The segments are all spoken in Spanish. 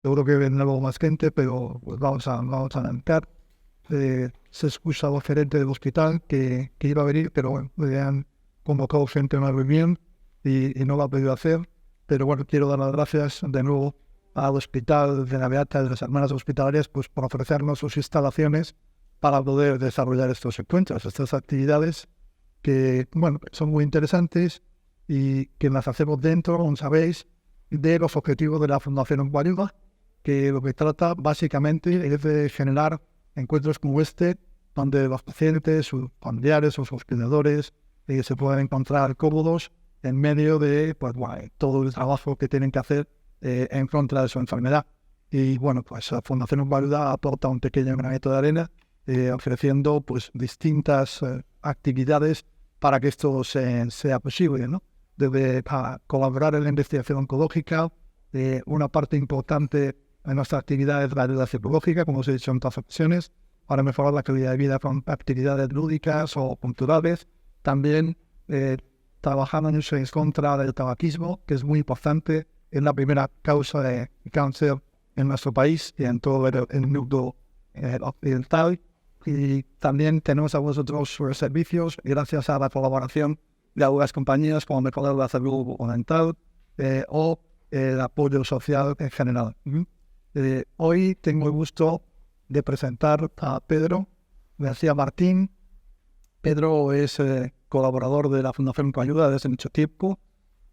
Seguro que vendrá luego más gente, pero pues vamos a arrancar. Se excusa al gerente del hospital que iba a venir, pero bueno, le han convocado gente a una reunión y no lo ha podido hacer. Pero bueno, quiero dar las gracias de nuevo al Hospital de la Beata de las Hermanas Hospitalarias pues, por ofrecernos sus instalaciones para poder desarrollar estos encuentros, estas actividades que, bueno, son muy interesantes y que las hacemos dentro, como sabéis, de los objetivos de la Fundación Oncoayuda, que lo que trata básicamente es de generar encuentros como este, donde los pacientes, sus familiares, sus hospedadores se puedan encontrar cómodos en medio de pues, bueno, todo el trabajo que tienen que hacer en contra de su enfermedad. Y bueno, pues la Fundación Oncoayuda aporta un pequeño granito de arena, ofreciendo pues distintas actividades para que esto sea posible, ¿no? Desde colaborar en la investigación oncológica, una parte importante en nuestra actividad es la ayuda psicológica, como os he dicho en otras ocasiones, para mejorar la calidad de vida con actividades lúdicas o culturales. También trabajamos en contra del tabaquismo, que es muy importante, es la primera causa de cáncer en nuestro país y en todo el mundo occidental. Y también tenemos algunos otros servicios gracias a la colaboración de algunas compañías como mejorar la salud bucodental o el apoyo social en general. Hoy tengo el gusto de presentar a Pedro García Martín. Pedro es colaborador de la Fundación Oncoayuda desde mucho tiempo.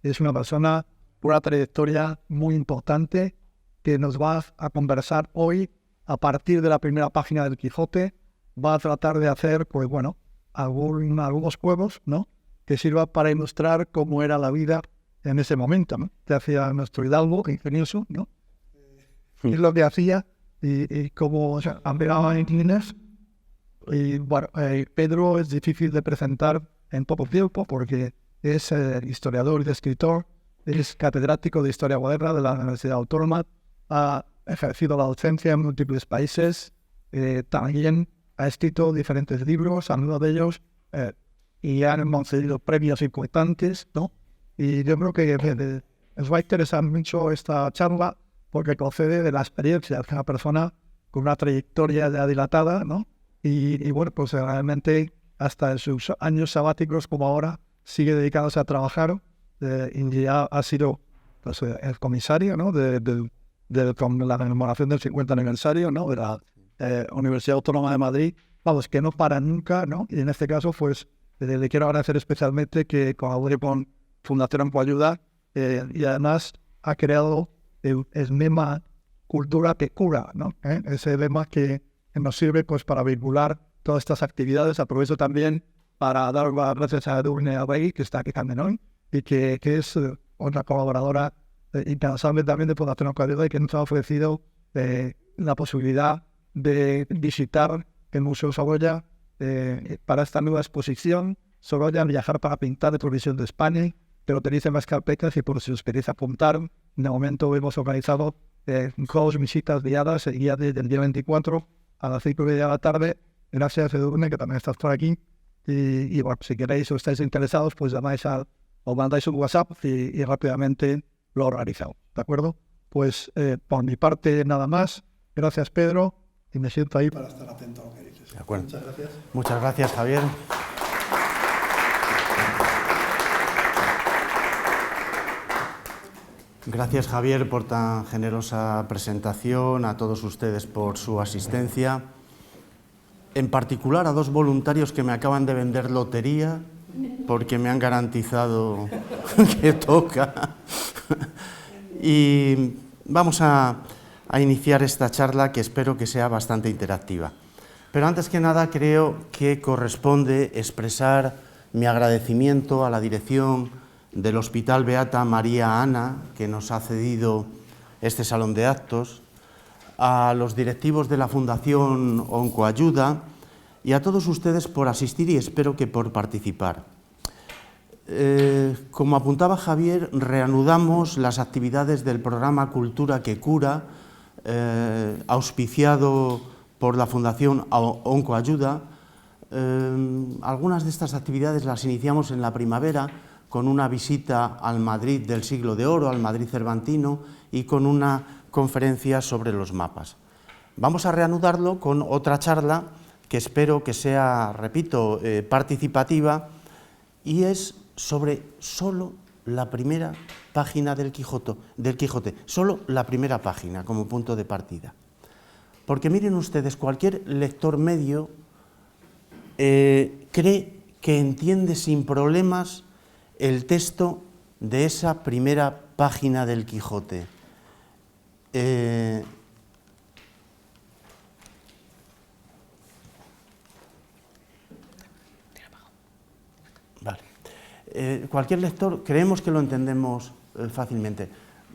Es una persona con una trayectoria muy importante que nos va a conversar hoy a partir de la primera página del Quijote. Va a tratar de hacer, pues bueno, algunos juegos, ¿no?, que sirva para ilustrar cómo era la vida en ese momento, ¿no?, que hacía nuestro hidalgo, ingenioso, ¿no? Sí. Es lo que hacía y cómo ampliaba en Guinness. Y bueno, Pedro es difícil de presentar en poco tiempo porque es historiador y escritor, es catedrático de Historia Moderna de la Universidad Autónoma, ha ejercido la docencia en múltiples países, también ha escrito diferentes libros, algunos de ellos, y han concedido premios importantes, ¿no? Y yo creo que les va a interesar mucho esta charla porque concede de la experiencia de una persona con una trayectoria ya dilatada, ¿no? Y bueno, pues realmente hasta en sus años sabáticos como ahora sigue dedicándose a trabajar y ya ha sido pues, el comisario, ¿no?, con la conmemoración del 50 aniversario, ¿no?, de la Universidad Autónoma de Madrid. Vamos, que no para nunca, ¿no? Y en este caso, pues le quiero agradecer especialmente que colabore con Fundación Oncoayuda y además ha creado el lema Cultura que cura, ¿no? Ese lema que nos sirve pues para vincular todas estas actividades. Aprovecho también para dar las gracias a Edurne Abey, que está aquí también hoy, y que es otra colaboradora incansable también de Fundación Oncoayuda y que nos ha ofrecido la posibilidad de visitar el Museo Sorolla para esta nueva exposición. Sorolla, viajar para pintar de Provisión de España, pero tenéis en las carpetas y por si os queréis apuntar, de momento hemos organizado 2 visitas guiadas, el día del día 24 a las 5:30 de la tarde. Gracias, Edurne, que también estás por aquí. Y bueno, si queréis o estáis interesados, pues o mandáis un WhatsApp y rápidamente lo organizamos, ¿de acuerdo? Pues por mi parte nada más. Gracias, Pedro, y me siento ahí para estar atento a lo que dices. De acuerdo. Muchas gracias. Muchas gracias, Javier. Gracias, Javier, por tan generosa presentación, a todos ustedes por su asistencia, en particular a 2 voluntarios que me acaban de vender lotería porque me han garantizado que toca. Y vamos a iniciar esta charla que espero que sea bastante interactiva. Pero antes que nada creo que corresponde expresar mi agradecimiento a la dirección del Hospital Beata María Ana, que nos ha cedido este salón de actos, a los directivos de la Fundación Oncoayuda y a todos ustedes por asistir y espero que por participar. Como apuntaba Javier, reanudamos las actividades del programa Cultura que cura, auspiciado por la Fundación Oncoayuda. Algunas de estas actividades las iniciamos en la primavera con una visita al Madrid del siglo de oro, al Madrid cervantino, y con una conferencia sobre los mapas. Vamos a reanudarlo con otra charla que espero que sea, repito, participativa, y es sobre solo la primera página del Quijote, solo la primera página como punto de partida. Porque miren ustedes, cualquier lector medio cree que entiende sin problemas el texto de esa primera página del Quijote. Vale. Cualquier lector creemos que lo entendemos fácilmente.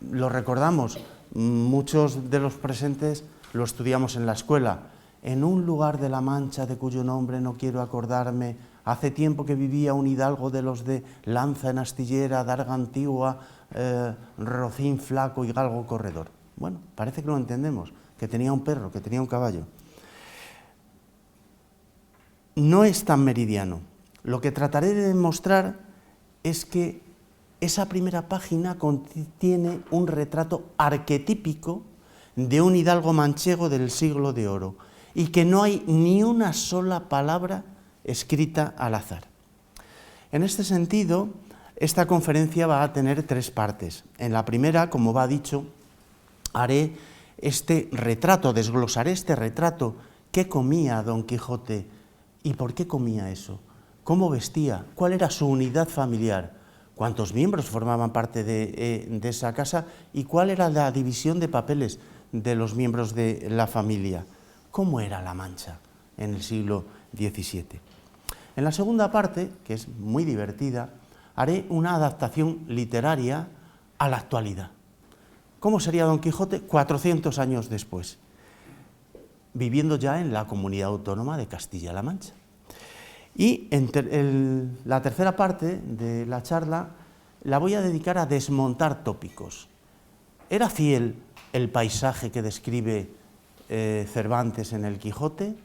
Lo recordamos, muchos de los presentes lo estudiamos en la escuela. En un lugar de la Mancha de cuyo nombre no quiero acordarme, hace tiempo que vivía un hidalgo de los de lanza en astillera, darga antigua, rocín flaco y galgo corredor. Bueno, parece que lo entendemos, que tenía un perro, que tenía un caballo. No es tan meridiano. Lo que trataré de demostrar es que esa primera página contiene un retrato arquetípico de un hidalgo manchego del siglo de oro y que no hay ni una sola palabra escrita al azar. En este sentido, esta conferencia va a tener 3 partes. En la primera, como va dicho, haré este retrato, desglosaré este retrato. ¿Qué comía Don Quijote y por qué comía eso? ¿Cómo vestía? ¿Cuál era su unidad familiar? ¿Cuántos miembros formaban parte de esa casa? ¿Y cuál era la división de papeles de los miembros de la familia? ¿Cómo era la Mancha en el siglo XVII? En la segunda parte, que es muy divertida, haré una adaptación literaria a la actualidad. ¿Cómo sería Don Quijote 400 años después? Viviendo ya en la comunidad autónoma de Castilla-La Mancha. Y la tercera parte de la charla la voy a dedicar a desmontar tópicos. ¿Era fiel el paisaje que describe Cervantes en el Quijote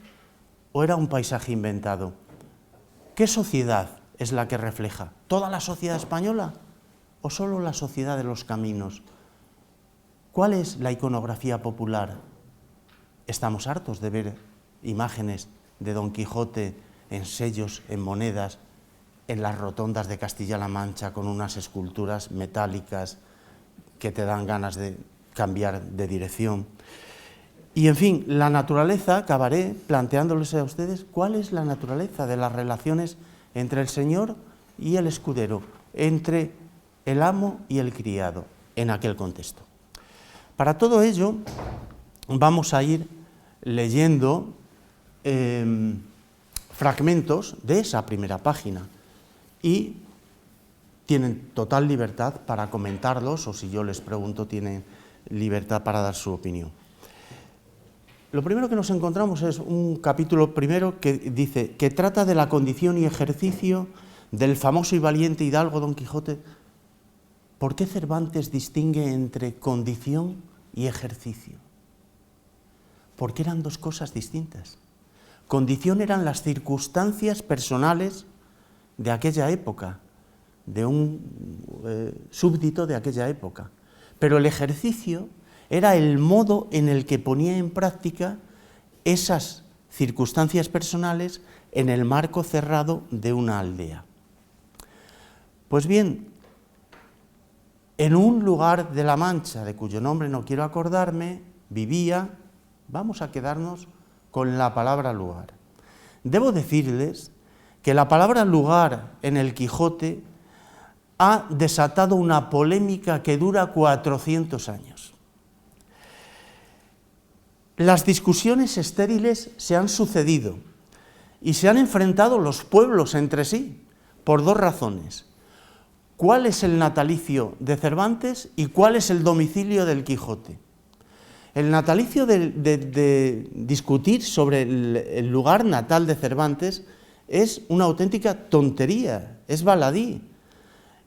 o era un paisaje inventado? ¿Qué sociedad es la que refleja? ¿Toda la sociedad española o solo la sociedad de los caminos? ¿Cuál es la iconografía popular? Estamos hartos de ver imágenes de Don Quijote en sellos, en monedas, en las rotondas de Castilla-La Mancha con unas esculturas metálicas que te dan ganas de cambiar de dirección. Y en fin, la naturaleza, acabaré planteándoles a ustedes cuál es la naturaleza de las relaciones entre el señor y el escudero, entre el amo y el criado en aquel contexto. Para todo ello vamos a ir leyendo fragmentos de esa primera página y tienen total libertad para comentarlos o si yo les pregunto tienen libertad para dar su opinión. Lo primero que nos encontramos es un capítulo primero que dice que trata de la condición y ejercicio del famoso y valiente hidalgo Don Quijote. ¿Por qué Cervantes distingue entre condición y ejercicio? Porque eran dos cosas distintas. Condición eran las circunstancias personales de aquella época, de un súbdito de aquella época. Pero el ejercicio era el modo en el que ponía en práctica esas circunstancias personales en el marco cerrado de una aldea. Pues bien, en un lugar de la Mancha, de cuyo nombre no quiero acordarme, vivía, vamos a quedarnos con la palabra lugar. Debo decirles que la palabra lugar en el Quijote ha desatado una polémica que dura 400 años. Las discusiones estériles se han sucedido y se han enfrentado los pueblos entre sí por 2 razones. ¿Cuál es el natalicio de Cervantes y cuál es el domicilio del Quijote? El natalicio de discutir sobre el lugar natal de Cervantes es una auténtica tontería, es baladí.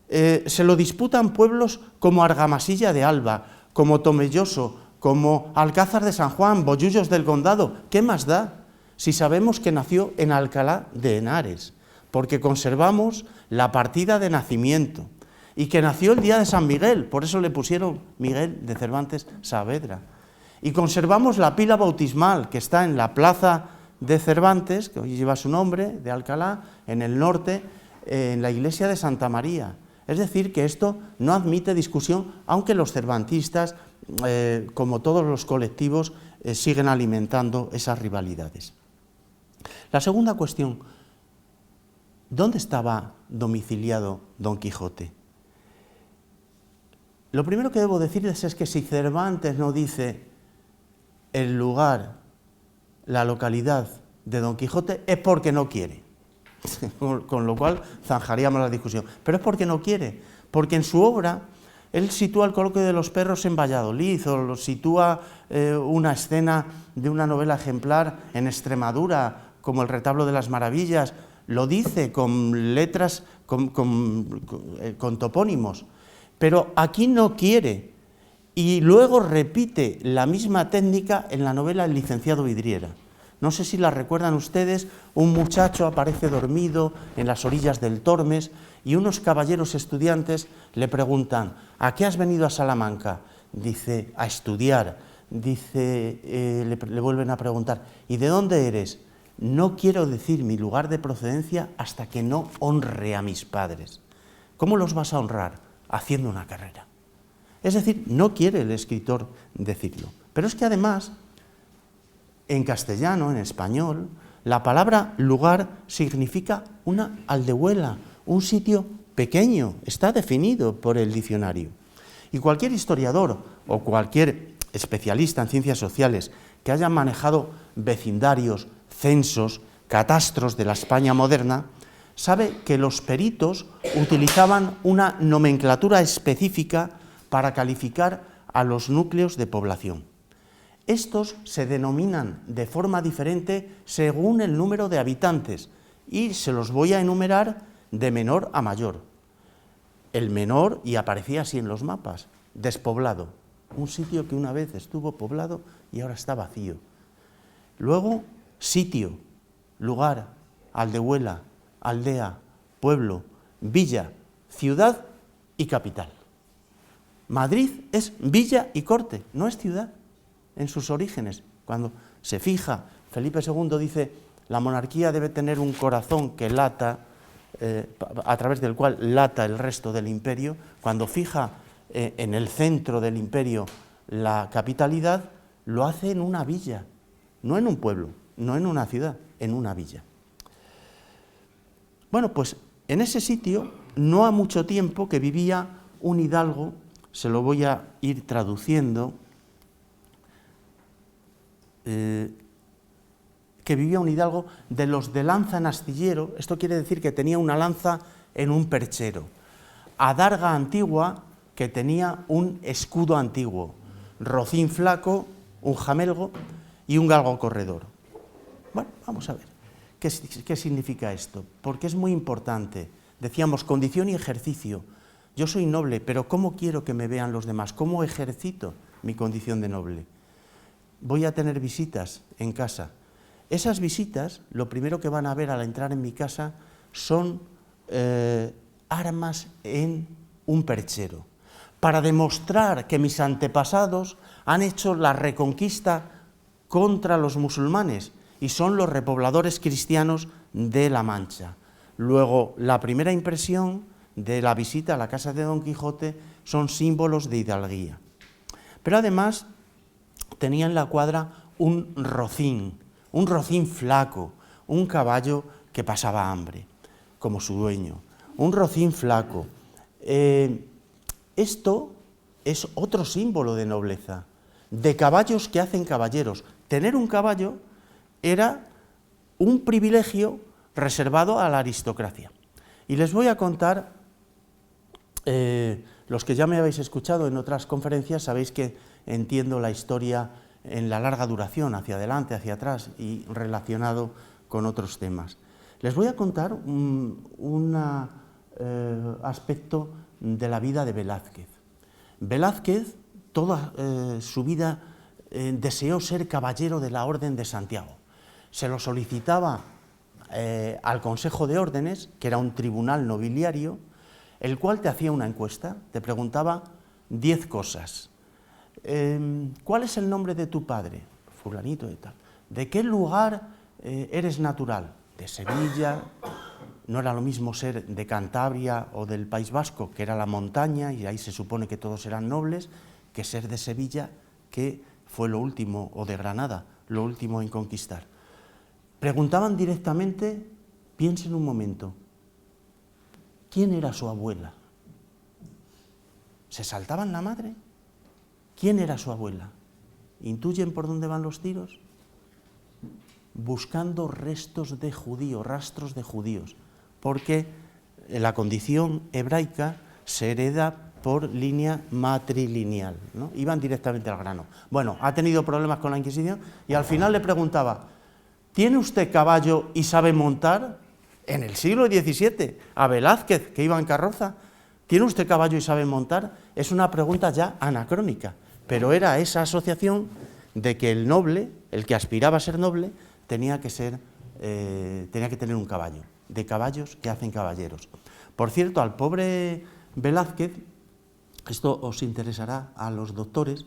Se lo disputan pueblos como Argamasilla de Alba, como Tomelloso, como Alcázar de San Juan, Bollullos del Condado. ¿Qué más da si sabemos que nació en Alcalá de Henares? Porque conservamos la partida de nacimiento y que nació el día de San Miguel, por eso le pusieron Miguel de Cervantes Saavedra. Y conservamos la pila bautismal que está en la plaza de Cervantes, que hoy lleva su nombre, de Alcalá, en el norte, en la iglesia de Santa María. Es decir, que esto no admite discusión, aunque los cervantistas, como todos los colectivos, siguen alimentando esas rivalidades. La segunda cuestión: ¿dónde estaba domiciliado Don Quijote? Lo primero que debo decirles es que si Cervantes no dice el lugar, la localidad de Don Quijote, es porque no quiere. Con lo cual zanjaríamos la discusión. Pero es porque no quiere, porque en su obra él sitúa el coloquio de los perros en Valladolid, o lo sitúa una escena de una novela ejemplar en Extremadura, como el Retablo de las Maravillas, lo dice con letras, con topónimos, pero aquí no quiere, y luego repite la misma técnica en la novela El licenciado Vidriera. No sé si la recuerdan ustedes, un muchacho aparece dormido en las orillas del Tormes y unos caballeros estudiantes le preguntan: ¿a qué has venido a Salamanca? Dice: a estudiar. Dice, le vuelven a preguntar: ¿y de dónde eres? No quiero decir mi lugar de procedencia hasta que no honre a mis padres. ¿Cómo los vas a honrar? Haciendo una carrera. Es decir, no quiere el escritor decirlo. Pero es que además, en castellano, en español, la palabra lugar significa una aldehuela, un sitio pequeño, está definido por el diccionario. Y cualquier historiador o cualquier especialista en ciencias sociales que haya manejado vecindarios, censos, catastros de la España moderna, sabe que los peritos utilizaban una nomenclatura específica para calificar a los núcleos de población. Estos se denominan de forma diferente según el número de habitantes y se los voy a enumerar de menor a mayor. El menor, y aparecía así en los mapas, despoblado, un sitio que una vez estuvo poblado y ahora está vacío. Luego, sitio, lugar, aldehuela, aldea, pueblo, villa, ciudad y capital. Madrid es villa y corte, no es ciudad en sus orígenes. Cuando se fija, Felipe II dice: la monarquía debe tener un corazón que lata, a través del cual lata el resto del imperio. Cuando fija en el centro del imperio la capitalidad, lo hace en una villa, no en un pueblo, no en una ciudad, en una villa. Bueno, pues en ese sitio, no ha mucho tiempo, que vivía un hidalgo, se lo voy a ir traduciendo, que vivía un hidalgo de los de lanza en astillero. Esto quiere decir que tenía una lanza en un perchero, adarga antigua, que tenía un escudo antiguo, rocín flaco, un jamelgo y un galgo corredor. Bueno, vamos a ver qué significa esto, porque es muy importante. Decíamos, condición y ejercicio. Yo soy noble, pero ¿cómo quiero que me vean los demás? ¿Cómo ejercito mi condición de noble? Voy a tener visitas en casa. Esas visitas, lo primero que van a ver al entrar en mi casa son armas en un perchero, para demostrar que mis antepasados han hecho la reconquista contra los musulmanes y son los repobladores cristianos de La Mancha. Luego, la primera impresión de la visita a la casa de Don Quijote son símbolos de hidalguía. Pero además tenía en la cuadra un rocín flaco, un caballo que pasaba hambre, como su dueño, un rocín flaco. Esto es otro símbolo de nobleza, de caballos que hacen caballeros. Tener un caballo era un privilegio reservado a la aristocracia. Y les voy a contar, los que ya me habéis escuchado en otras conferencias, sabéis que entiendo la historia en la larga duración, hacia adelante, hacia atrás y relacionado con otros temas. Les voy a contar un aspecto de la vida de Velázquez. Velázquez, toda su vida, deseó ser caballero de la Orden de Santiago. Se lo solicitaba al Consejo de Órdenes, que era un tribunal nobiliario, el cual te hacía una encuesta, te preguntaba 10 cosas. ¿Cuál es el nombre de tu padre? Fulanito de tal. ¿De qué lugar eres natural? De Sevilla. No era lo mismo ser de Cantabria o del País Vasco, que era la montaña, y ahí se supone que todos eran nobles, que ser de Sevilla, que fue lo último, o de Granada, lo último en conquistar. Preguntaban directamente, piensen un momento, ¿quién era su abuela? ¿Se saltaban la madre? ¿Quién era su abuela? ¿Intuyen por dónde van los tiros? Buscando restos de judíos, rastros de judíos, porque la condición hebraica se hereda por línea matrilineal, ¿no? Iban directamente al grano. Bueno, ha tenido problemas con la Inquisición y al final le preguntaba, ¿tiene usted caballo y sabe montar? En el siglo XVII, a Velázquez, que iba en carroza, ¿tiene usted caballo y sabe montar? Es una pregunta ya anacrónica, pero era esa asociación de que el noble, el que aspiraba a ser noble, tenía que tener un caballo, de caballos que hacen caballeros. Por cierto, al pobre Velázquez, esto os interesará a los doctores,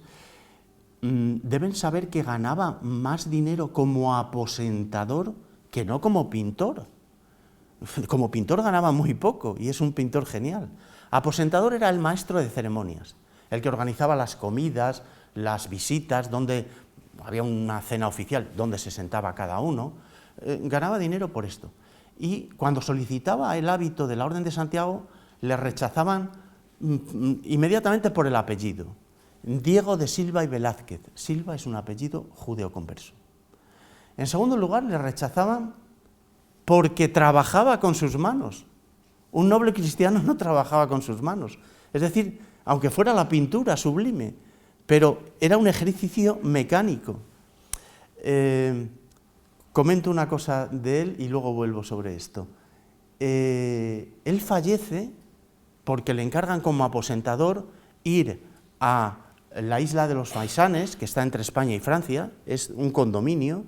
deben saber que ganaba más dinero como aposentador que no como pintor. Como pintor ganaba muy poco y es un pintor genial. Aposentador era el maestro de ceremonias, el que organizaba las comidas, las visitas, donde había una cena oficial, donde se sentaba cada uno. Ganaba dinero por esto. Y cuando solicitaba el hábito de la Orden de Santiago, le rechazaban inmediatamente por el apellido. Diego de Silva y Velázquez. Silva es un apellido judeoconverso. En segundo lugar, le rechazaban porque trabajaba con sus manos. Un noble cristiano no trabajaba con sus manos. Es decir, aunque fuera la pintura sublime, pero era un ejercicio mecánico. Comento una cosa de él y luego vuelvo sobre esto. Él fallece porque le encargan como aposentador ir a la isla de los Faisanes, que está entre España y Francia, es un condominio,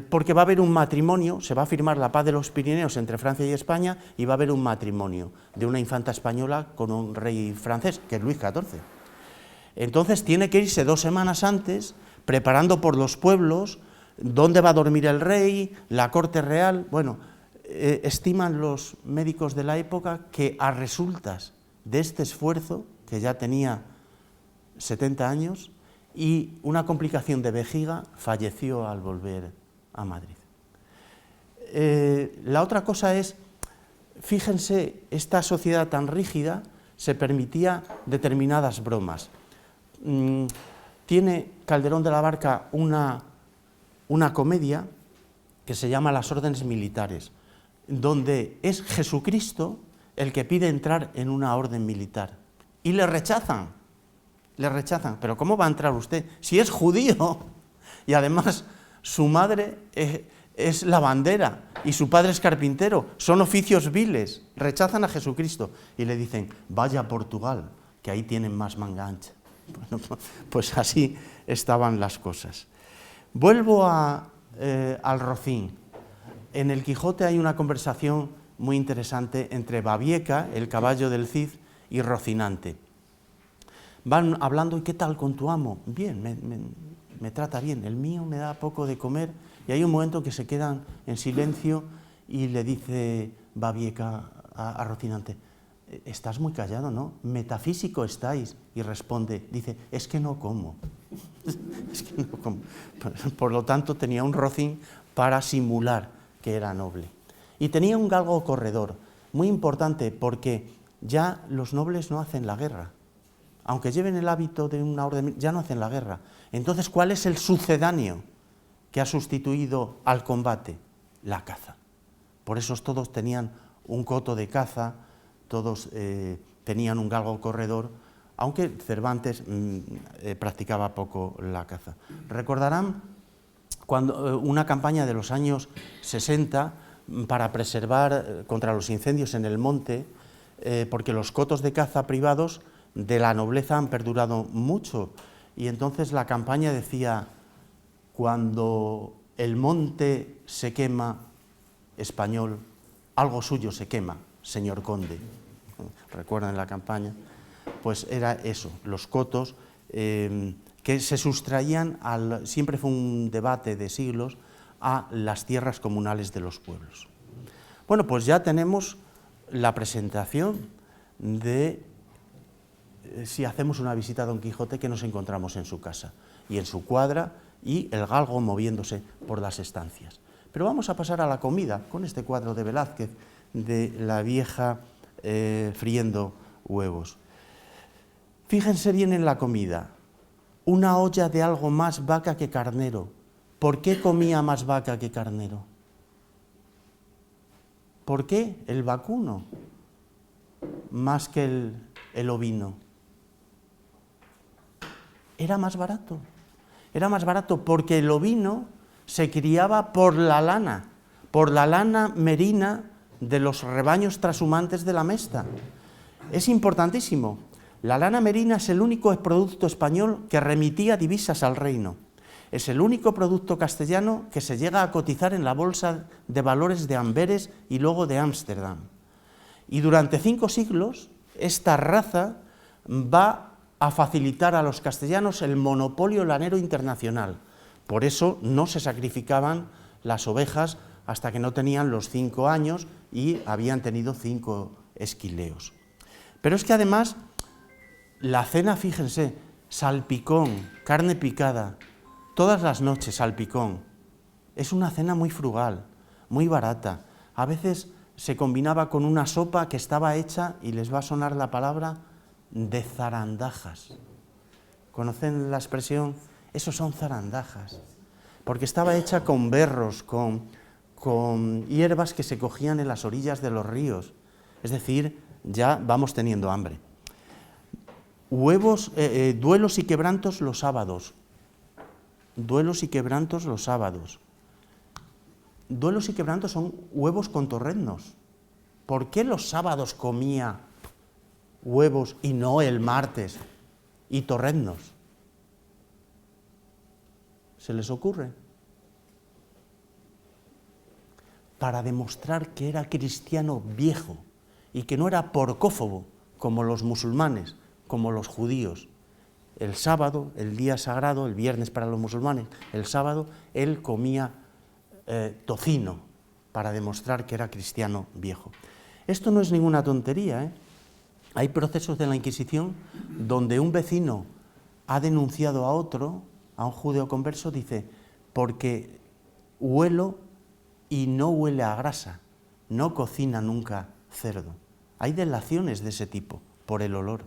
porque va a haber un matrimonio, se va a firmar la paz de los Pirineos entre Francia y España y va a haber un matrimonio de una infanta española con un rey francés, que es Luis XIV. Entonces tiene que irse 2 semanas antes, preparando por los pueblos, dónde va a dormir el rey, la corte real. Bueno, estiman los médicos de la época que a resultas de este esfuerzo, que ya tenía 70 años, y una complicación de vejiga, falleció al volver a Madrid. La otra cosa es, fíjense, esta sociedad tan rígida se permitía determinadas bromas. Tiene Calderón de la Barca una comedia que se llama Las órdenes militares, donde es Jesucristo el que pide entrar en una orden militar y le rechazan, pero ¿cómo va a entrar usted? Si es judío y además su madre es lavandera y su padre es carpintero, son oficios viles, rechazan a Jesucristo y le dicen, vaya a Portugal, que ahí tienen más manga ancha. Bueno, pues así estaban las cosas. Vuelvo al Rocín. En el Quijote hay una conversación muy interesante entre Babieca, el caballo del Cid, y Rocinante. Van hablando, ¿y qué tal con tu amo? Bien, me trata bien, el mío me da poco de comer, y hay un momento que se quedan en silencio y le dice Babieca a Rocinante, estás muy callado, ¿no? Metafísico estáis. Y responde, dice, es que no como. Es que no como. Por lo tanto, tenía un rocín para simular que era noble. Y tenía un galgo corredor, muy importante, porque ya los nobles no hacen la guerra. Aunque lleven el hábito de una orden, ya no hacen la guerra. Entonces, ¿cuál es el sucedáneo que ha sustituido al combate? La caza. Por eso todos tenían un coto de caza, todos tenían un galgo corredor, aunque Cervantes practicaba poco la caza. Recordarán cuando una campaña de los años 60 para preservar contra los incendios en el monte, porque los cotos de caza privados de la nobleza han perdurado mucho, y entonces la campaña decía, cuando el monte se quema, español, algo suyo se quema, señor conde. recuerdan la campaña, pues era eso, los cotos que se sustraían, siempre fue un debate de siglos, a las tierras comunales de los pueblos. Bueno, pues ya tenemos la presentación de si hacemos una visita a Don Quijote, que nos encontramos en su casa y en su cuadra, y el galgo moviéndose por las estancias. Pero vamos a pasar a la comida, con este cuadro de Velázquez, de la vieja friendo huevos. Fíjense bien en la comida, una olla de algo más vaca que carnero. ¿Por qué comía más vaca que carnero? ¿Por qué el vacuno más que el ovino? Era más barato. Era más barato porque el ovino se criaba por la lana merina de los rebaños trashumantes de la Mesta. Es importantísimo. La lana merina es el único producto español que remitía divisas al reino. Es el único producto castellano que se llega a cotizar en la bolsa de valores de Amberes y luego de Ámsterdam. Y durante 5 siglos esta raza va a facilitar a los castellanos el monopolio lanero internacional. Por eso no se sacrificaban las ovejas hasta que no tenían los 5 años y habían tenido 5 esquileos. Pero es que además la cena, fíjense, salpicón, carne picada, todas las noches salpicón. Es una cena muy frugal, muy barata. A veces se combinaba con una sopa que estaba hecha, y les va a sonar la palabra, de zarandajas. ¿Conocen la expresión? Esos son zarandajas. Porque estaba hecha con berros, con hierbas que se cogían en las orillas de los ríos. Es decir, ya vamos teniendo hambre. Duelos y quebrantos los sábados. Duelos y quebrantos los sábados. Duelos y quebrantos son huevos con torreznos. ¿Por qué los sábados comía huevos y no el martes y torreznos? ¿Se les ocurre? Para demostrar que era cristiano viejo y que no era porcófobo como los musulmanes, como los judíos. El sábado, el día sagrado, el viernes para los musulmanes, el sábado, él comía tocino para demostrar que era cristiano viejo. Esto no es ninguna tontería, ¿eh? Hay procesos de la Inquisición donde un vecino ha denunciado a otro, a un judeo converso, dice, porque huelo y no huele a grasa, no cocina nunca cerdo. Hay delaciones de ese tipo por el olor.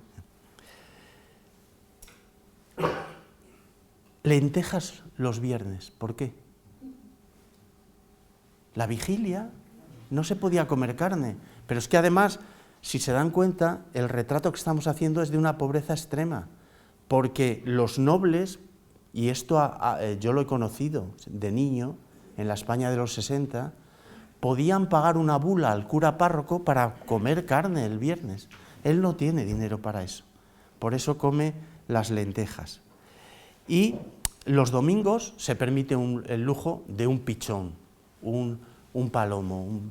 Lentejas los viernes, ¿por qué? La vigilia, no se podía comer carne, pero es que además, si se dan cuenta, el retrato que estamos haciendo es de una pobreza extrema, porque los nobles, y esto yo lo he conocido de niño, en la España de los 60, podían pagar una bula al cura párroco para comer carne el viernes. Él no tiene dinero para eso, por eso come las lentejas. Y los domingos se permite el lujo de un pichón, un palomo.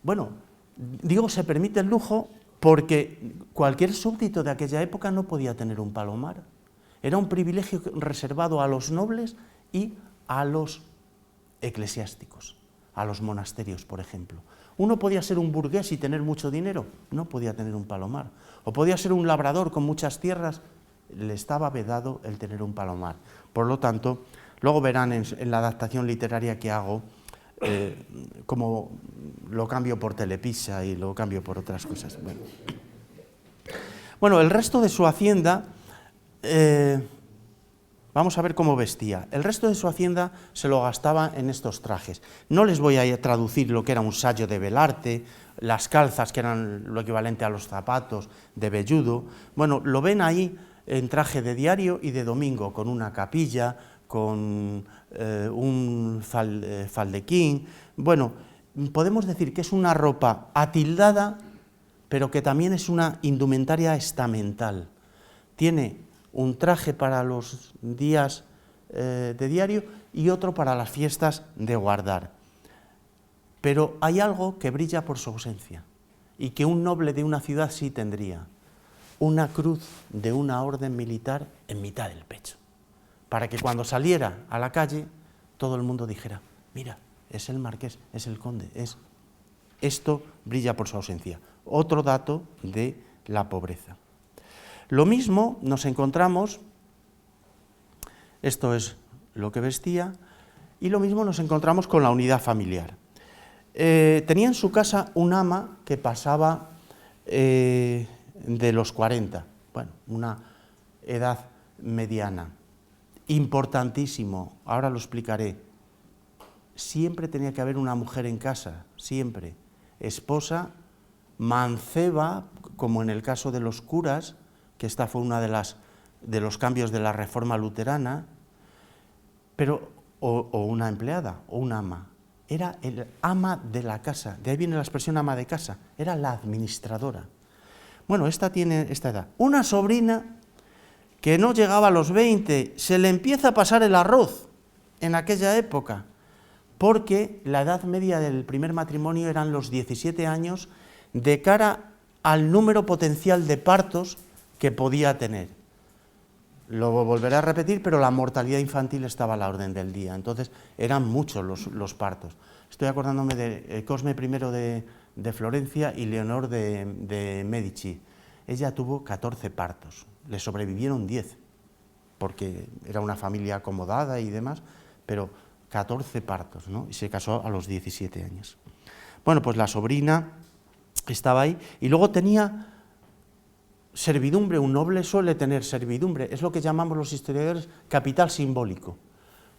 Bueno, digo se permite el lujo porque cualquier súbdito de aquella época no podía tener un palomar. Era un privilegio reservado a los nobles y a los eclesiásticos, a los monasterios, por ejemplo. Uno podía ser un burgués y tener mucho dinero, no podía tener un palomar. O podía ser un labrador con muchas tierras, le estaba vedado el tener un palomar. Por lo tanto, luego verán en la adaptación literaria que hago, como lo cambio por Telepizza y lo cambio por otras cosas. Bueno, el resto de su hacienda, vamos a ver cómo vestía. El resto de su hacienda se lo gastaba en estos trajes. No les voy a traducir lo que era un sayo de velarte, las calzas que eran lo equivalente a los zapatos de velludo. Bueno, lo ven ahí en traje de diario y de domingo, con una capilla, con un faldequín. Bueno, podemos decir que es una ropa atildada, pero que también es una indumentaria estamental. Tiene un traje para los días de diario y otro para las fiestas de guardar. Pero hay algo que brilla por su ausencia, y que un noble de una ciudad sí tendría: una cruz de una orden militar en mitad del pecho, para que cuando saliera a la calle todo el mundo dijera: mira, es el marqués, es el conde, es... Esto brilla por su ausencia. Otro dato de la pobreza. Lo mismo nos encontramos, esto es lo que vestía, y lo mismo nos encontramos con la unidad familiar. Tenía en su casa un ama que pasaba de los 40, bueno, una edad mediana. Importantísimo, ahora lo explicaré. Siempre tenía que haber una mujer en casa, siempre. Esposa, manceba, como en el caso de los curas, que esta fue una de los cambios de la reforma luterana, pero, o una empleada, o un ama. Era el ama de la casa, de ahí viene la expresión ama de casa, era la administradora. Bueno, esta tiene esta edad. Una sobrina que no llegaba a los 20, se le empieza a pasar el arroz en aquella época, porque la edad media del primer matrimonio eran los 17 años de cara al número potencial de partos que podía tener. Lo volveré a repetir, pero la mortalidad infantil estaba a la orden del día, entonces eran muchos los partos. Estoy acordándome de Cosme I de Florencia y Leonor de Medici. Ella tuvo 14 partos, le sobrevivieron 10, porque era una familia acomodada y demás, pero 14 partos, ¿no? Y se casó a los 17 años. Bueno, pues la sobrina estaba ahí, y luego tenía servidumbre. Un noble suele tener servidumbre, es lo que llamamos los historiadores capital simbólico.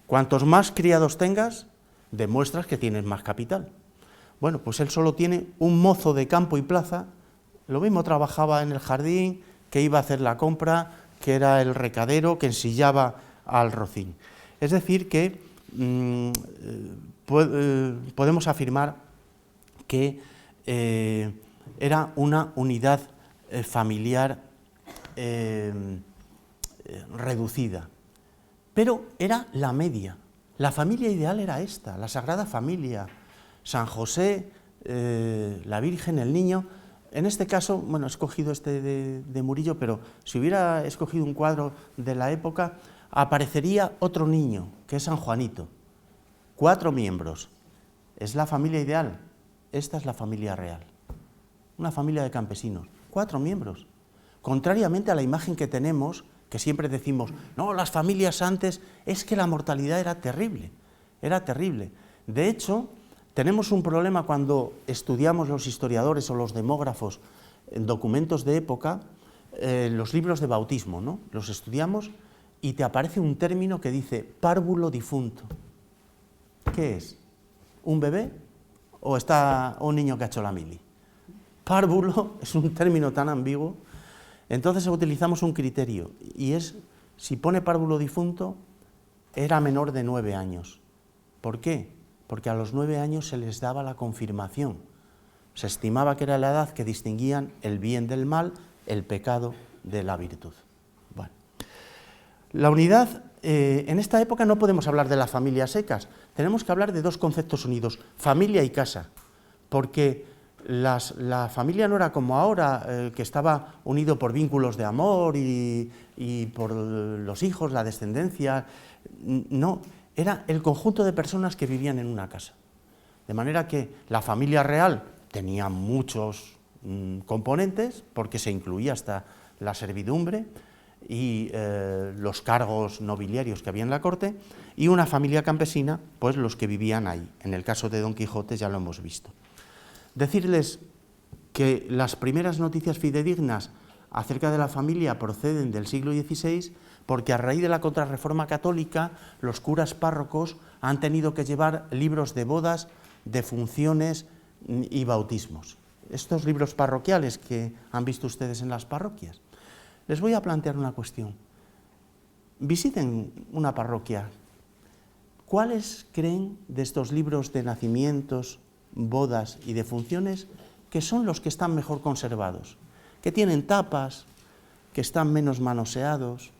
Cuantos más criados tengas, demuestras que tienes más capital. Bueno, pues él solo tiene un mozo de campo y plaza, lo mismo trabajaba en el jardín, que iba a hacer la compra, que era el recadero, que ensillaba al rocín. Es decir, que podemos afirmar que era una unidad familiar reducida, pero era la media. La familia ideal era esta, la Sagrada Familia, San José, la Virgen, el Niño. En este caso, bueno, he escogido este de Murillo, pero si hubiera escogido un cuadro de la época, aparecería otro niño, que es San Juanito. 4 miembros. Es la familia ideal. Esta es la familia real. Una familia de campesinos. 4 miembros. Contrariamente a la imagen que tenemos, que siempre decimos, no, las familias antes, es que la mortalidad era terrible. Era terrible. De hecho, tenemos un problema cuando estudiamos los historiadores o los demógrafos en documentos de época, los libros de bautismo, ¿no? Los estudiamos y te aparece un término que dice párvulo difunto. ¿Qué es? ¿Un bebé o está un niño que ha hecho la mili? Párvulo es un término tan ambiguo, entonces utilizamos un criterio y es, si pone párvulo difunto, era menor de 9 años. ¿Por qué? Porque a los 9 años se les daba la confirmación. Se estimaba que era la edad que distinguían el bien del mal, el pecado de la virtud. Bueno, la unidad, en esta época no podemos hablar de las familias secas, tenemos que hablar de 2 conceptos unidos, familia y casa, porque la familia no era como ahora, que estaba unido por vínculos de amor y por los hijos, la descendencia, no, era el conjunto de personas que vivían en una casa. De manera que la familia real tenía muchos componentes, porque se incluía hasta la servidumbre y los cargos nobiliarios que había en la corte, y una familia campesina, pues los que vivían ahí. En el caso de Don Quijote ya lo hemos visto. Decirles que las primeras noticias fidedignas acerca de la familia proceden del siglo XVI, porque a raíz de la contrarreforma católica, los curas párrocos han tenido que llevar libros de bodas, de funciones y bautismos. Estos libros parroquiales que han visto ustedes en las parroquias. Les voy a plantear una cuestión. Visiten una parroquia. ¿Cuáles creen de estos libros de nacimientos, bodas y de funciones que son los que están mejor conservados? Que tienen tapas, que están menos manoseados.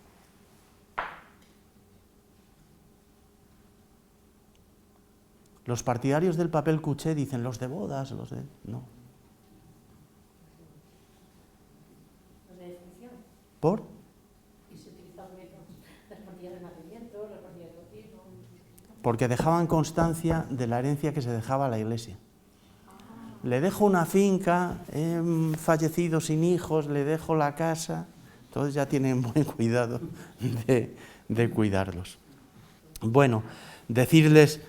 Los partidarios del papel cuché dicen los de bodas, los de... No. ¿Por? Y se utilizan menos las pastillas de nacimiento, las pastillas de bautismo. Porque dejaban constancia de la herencia que se dejaba a la Iglesia. Le dejo una finca, he fallecido sin hijos, le dejo la casa, entonces ya tienen buen cuidado de cuidarlos. Bueno, decirles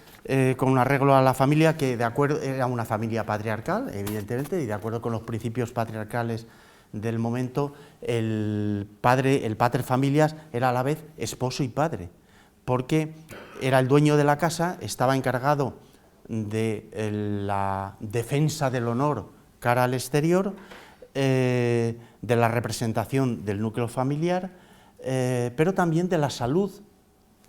con un arreglo a la familia que de acuerdo, era una familia patriarcal, evidentemente, y de acuerdo con los principios patriarcales del momento, el pater familias era a la vez esposo y padre, porque era el dueño de la casa, estaba encargado de la defensa del honor cara al exterior, de la representación del núcleo familiar, pero también de la salud,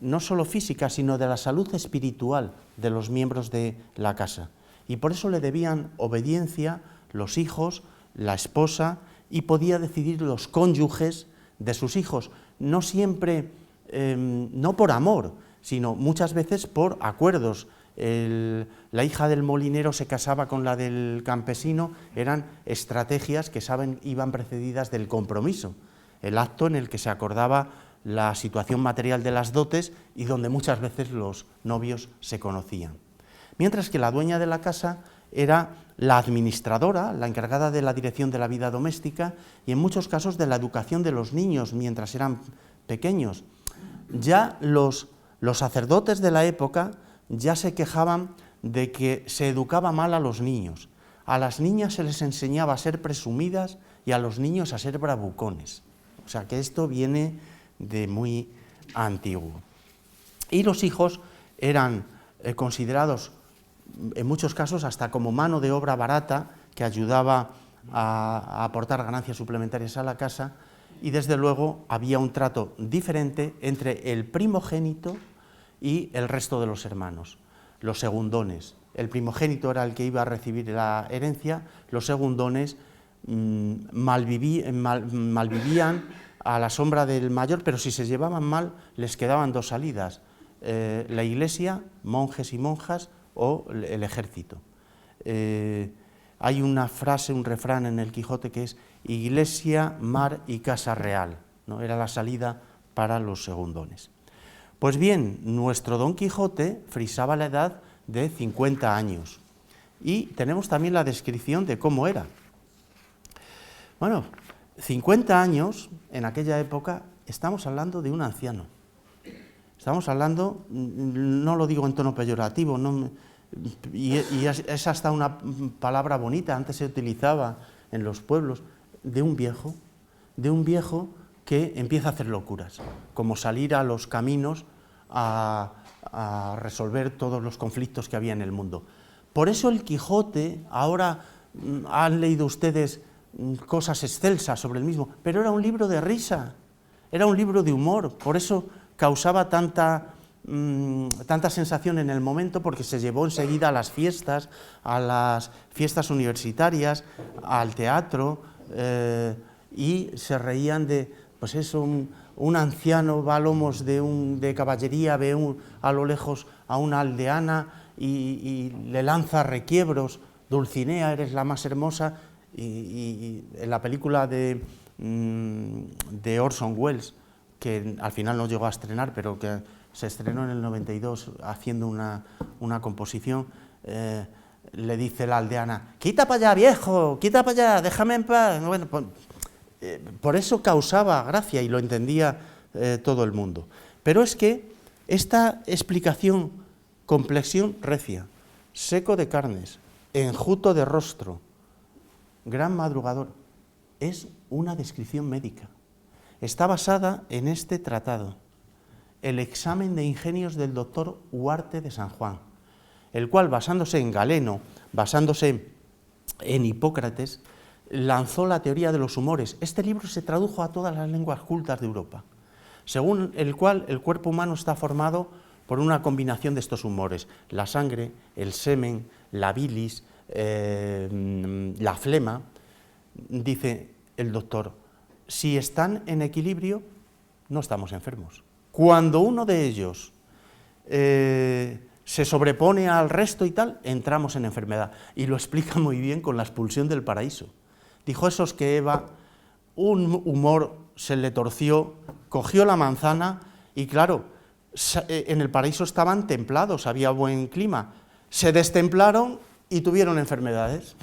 no solo física, sino de la salud espiritual de los miembros de la casa. Y por eso le debían obediencia los hijos, la esposa, y podía decidir los cónyuges de sus hijos, no siempre, no por amor, sino muchas veces por acuerdos. La hija del molinero se casaba con la del campesino, eran estrategias que iban precedidas del compromiso, el acto en el que se acordaba la situación material de las dotes y donde muchas veces los novios se conocían. Mientras que la dueña de la casa era la administradora, la encargada de la dirección de la vida doméstica y en muchos casos de la educación de los niños mientras eran pequeños. Ya los sacerdotes de la época ya se quejaban de que se educaba mal a los niños. A las niñas se les enseñaba a ser presumidas y a los niños a ser bravucones. O sea que esto viene de muy antiguo. Y los hijos eran considerados en muchos casos hasta como mano de obra barata que ayudaba a aportar ganancias suplementarias a la casa, y desde luego había un trato diferente entre el primogénito y el resto de los hermanos, los segundones. El primogénito era el que iba a recibir la herencia, los segundones malvivían a la sombra del mayor, pero si se llevaban mal les quedaban dos salidas, la iglesia, monjes y monjas, o el ejército. Hay una frase, un refrán en el Quijote que es iglesia, mar y casa real, ¿no? Era la salida para los segundones. Pues bien, nuestro Don Quijote frisaba la edad de 50 años y tenemos también la descripción de cómo era. Bueno, 50 años en aquella época estamos hablando de un anciano. Estamos hablando, no lo digo en tono peyorativo, y es hasta una palabra bonita, antes se utilizaba en los pueblos, de un viejo que empieza a hacer locuras, como salir a los caminos a resolver todos los conflictos que había en el mundo. Por eso el Quijote, ahora han leído ustedes cosas excelsas sobre el mismo, pero era un libro de risa, era un libro de humor, por eso causaba tanta sensación en el momento, porque se llevó enseguida a las fiestas universitarias, al teatro, y se reían de, pues eso, un anciano va a lomos de caballería, ve a lo lejos a una aldeana y le lanza requiebros, Dulcinea, eres la más hermosa, y en la película de Orson Welles, que al final no llegó a estrenar, pero que se estrenó en el 92 haciendo una composición, le dice la aldeana, quita para allá, viejo, quita para allá, déjame en paz. Bueno, por eso causaba gracia y lo entendía todo el mundo. Pero es que esta explicación, complexión recia, seco de carnes, enjuto de rostro, gran madrugador, es una descripción médica. Está basada en este tratado, el examen de ingenios del doctor Huarte de San Juan, el cual, basándose en Galeno, basándose en Hipócrates, lanzó la teoría de los humores. Este libro se tradujo a todas las lenguas cultas de Europa, según el cual el cuerpo humano está formado por una combinación de estos humores: la sangre, el semen, la bilis, la flema. Dice el doctor, si están en equilibrio, no estamos enfermos. Cuando uno de ellos se sobrepone al resto y tal, entramos en enfermedad. Y lo explica muy bien con la expulsión del paraíso. Dijo, esos que Eva, un humor se le torció, cogió la manzana y claro, en el paraíso estaban templados, había buen clima, se destemplaron y tuvieron enfermedades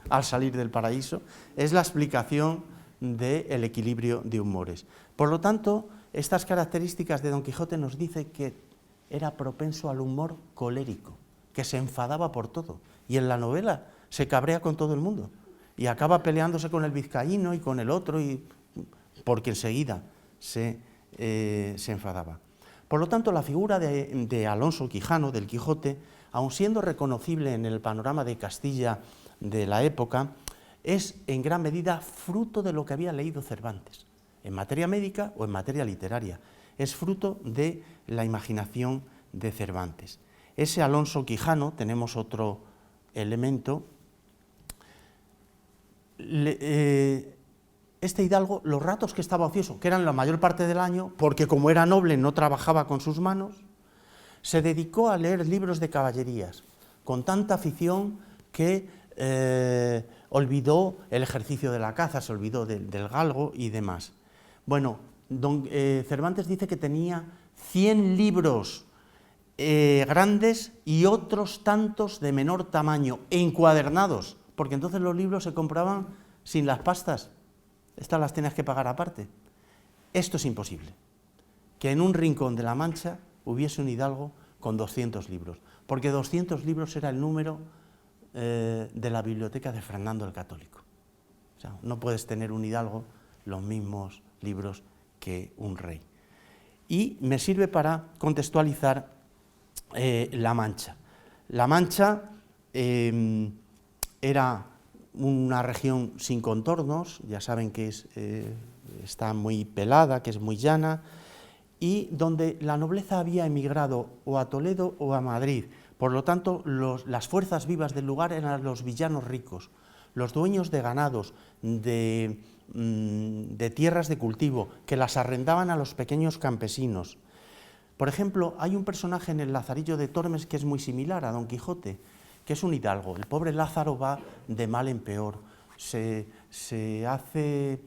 al salir del paraíso. Es la explicación del equilibrio de humores. Por lo tanto, estas características de Don Quijote nos dicen que era propenso al humor colérico, que se enfadaba por todo, y en la novela se cabrea con todo el mundo, y acaba peleándose con el vizcaíno y con el otro, porque enseguida se enfadaba. Por lo tanto, la figura de Alonso Quijano, del Quijote, aun siendo reconocible en el panorama de Castilla de la época, es en gran medida fruto de lo que había leído Cervantes, en materia médica o en materia literaria. Es fruto de la imaginación de Cervantes. Ese Alonso Quijano, tenemos otro elemento, este hidalgo, los ratos que estaba ocioso, que eran la mayor parte del año, porque como era noble no trabajaba con sus manos, se dedicó a leer libros de caballerías, con tanta afición que olvidó el ejercicio de la caza, se olvidó del galgo y demás. Bueno, Cervantes dice que tenía 100 libros grandes y otros tantos de menor tamaño, encuadernados, porque entonces los libros se compraban sin las pastas, estas las tenías que pagar aparte. Esto es imposible, que en un rincón de la Mancha hubiese un hidalgo con 200 libros, porque 200 libros era el número de la biblioteca de Fernando el Católico. O sea, no puedes tener un hidalgo los mismos libros que un rey. Y me sirve para contextualizar La Mancha. La Mancha era una región sin contornos, ya saben que está muy pelada, que es muy llana, y donde la nobleza había emigrado o a Toledo o a Madrid. Por lo tanto, las fuerzas vivas del lugar eran los villanos ricos, los dueños de ganados, de tierras de cultivo, que las arrendaban a los pequeños campesinos. Por ejemplo, hay un personaje en el Lazarillo de Tormes que es muy similar a Don Quijote, que es un hidalgo. El pobre Lázaro va de mal en peor, se hace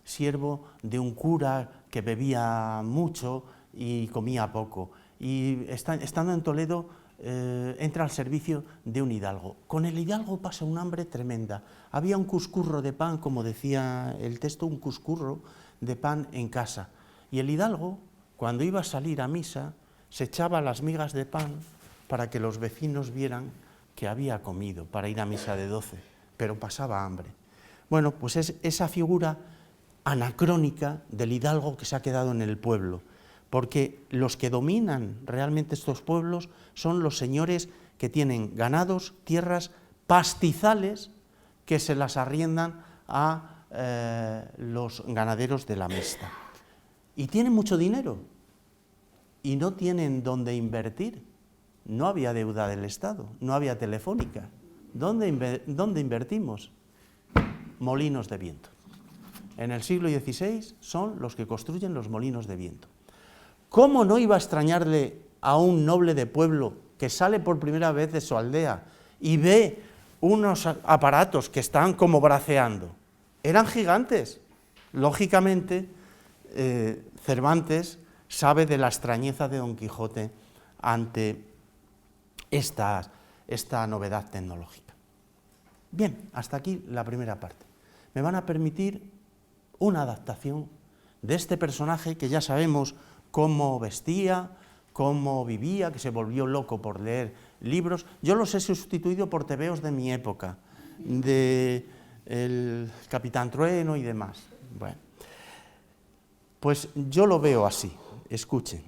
siervo de un cura que bebía mucho y comía poco, y estando en Toledo entra al servicio de un hidalgo. Con el hidalgo pasa un hambre tremenda. Había un cuscurro de pan, como decía el texto, un cuscurro de pan en casa, y el hidalgo, cuando iba a salir a misa, se echaba las migas de pan para que los vecinos vieran que había comido, para ir a misa de 12, pero pasaba hambre. Bueno, pues es esa figura anacrónica del hidalgo que se ha quedado en el pueblo, porque los que dominan realmente estos pueblos son los señores que tienen ganados, tierras, pastizales, que se las arriendan a los ganaderos de la Mesta. Y tienen mucho dinero, y no tienen dónde invertir. No había deuda del Estado, no había telefónica. ¿Dónde invertimos? Molinos de viento. En el siglo XVI son los que construyen los molinos de viento. ¿Cómo no iba a extrañarle a un noble de pueblo que sale por primera vez de su aldea y ve unos aparatos que están como braceando? Eran gigantes. Lógicamente, Cervantes sabe de la extrañeza de Don Quijote ante esta novedad tecnológica. Bien, hasta aquí la primera parte. Me van a permitir una adaptación de este personaje que ya sabemos cómo vestía, cómo vivía, que se volvió loco por leer libros. Yo los he sustituido por tebeos de mi época, de el Capitán Trueno y demás. Bueno, pues yo lo veo así, escuchen.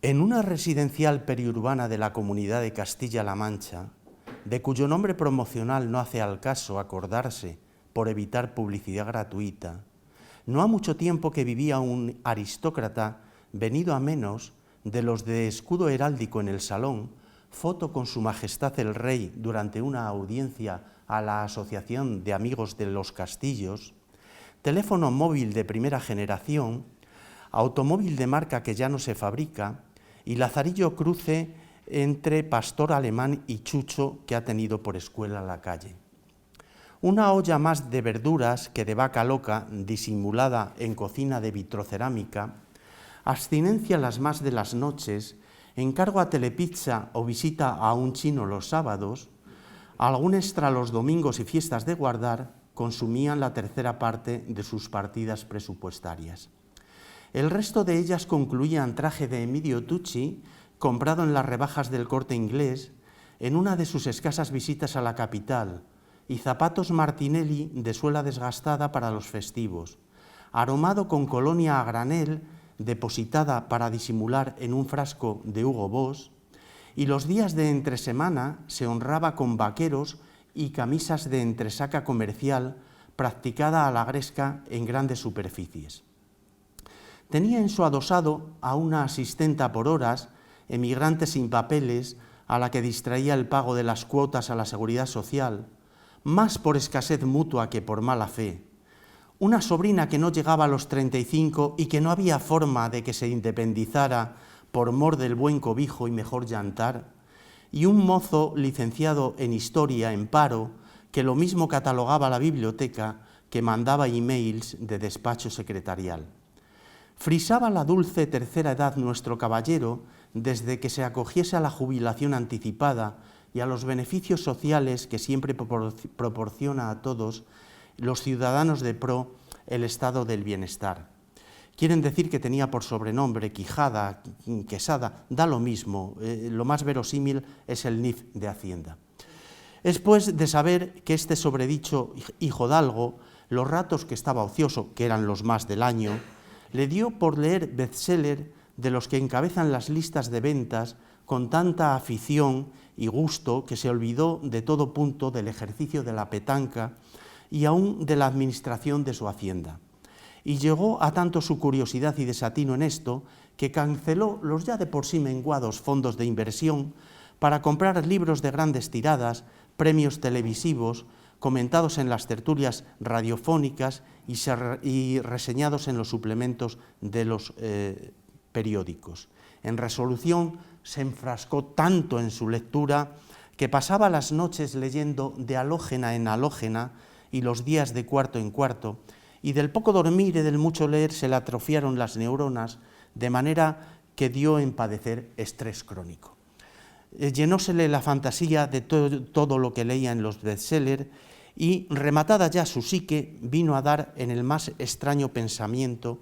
En una residencial periurbana de la Comunidad de Castilla-La Mancha, de cuyo nombre promocional no hace al caso acordarse por evitar publicidad gratuita, no ha mucho tiempo que vivía un aristócrata venido a menos de los de escudo heráldico en el salón, foto con su majestad el rey durante una audiencia a la Asociación de Amigos de los Castillos, teléfono móvil de primera generación, automóvil de marca que ya no se fabrica y lazarillo cruce entre pastor alemán y chucho que ha tenido por escuela la calle. Una olla más de verduras que de vaca loca, disimulada en cocina de vitrocerámica, abstinencia las más de las noches, encargo a Telepizza o visita a un chino los sábados, algún extra los domingos y fiestas de guardar, consumían la tercera parte de sus partidas presupuestarias. El resto de ellas concluían traje de Emilio Tucci, comprado en las rebajas del Corte Inglés, en una de sus escasas visitas a la capital, y zapatos Martinelli de suela desgastada para los festivos, aromado con colonia a granel, depositada para disimular en un frasco de Hugo Boss, y los días de entresemana se honraba con vaqueros y camisas de entresaca comercial practicada a la gresca en grandes superficies. Tenía en su adosado a una asistenta por horas, emigrante sin papeles, a la que distraía el pago de las cuotas a la seguridad social, más por escasez mutua que por mala fe. Una sobrina que no llegaba a los 35 y que no había forma de que se independizara por mor del buen cobijo y mejor llantar, y un mozo licenciado en Historia en paro, que lo mismo catalogaba la biblioteca que mandaba emails de despacho secretarial. Frisaba la dulce tercera edad nuestro caballero desde que se acogiese a la jubilación anticipada y a los beneficios sociales que siempre proporciona a todos los ciudadanos de pro el estado del bienestar. Quieren decir que tenía por sobrenombre Quijada, Quesada, da lo mismo, lo más verosímil es el NIF de Hacienda. Es pues de saber que este sobredicho hijodalgo, los ratos que estaba ocioso, que eran los más del año, le dio por leer bestseller de los que encabezan las listas de ventas con tanta afición y gusto que se olvidó de todo punto del ejercicio de la petanca y aún de la administración de su hacienda. Y llegó a tanto su curiosidad y desatino en esto que canceló los ya de por sí menguados fondos de inversión para comprar libros de grandes tiradas, premios televisivos, comentados en las tertulias radiofónicas y reseñados en los suplementos de los periódicos. En resolución, se enfrascó tanto en su lectura que pasaba las noches leyendo de halógena en halógena y los días de cuarto en cuarto, y del poco dormir y del mucho leer se le atrofiaron las neuronas, de manera que dio en padecer estrés crónico. Llenósele la fantasía de todo lo que leía en los bestsellers y, rematada ya su psique, vino a dar en el más extraño pensamiento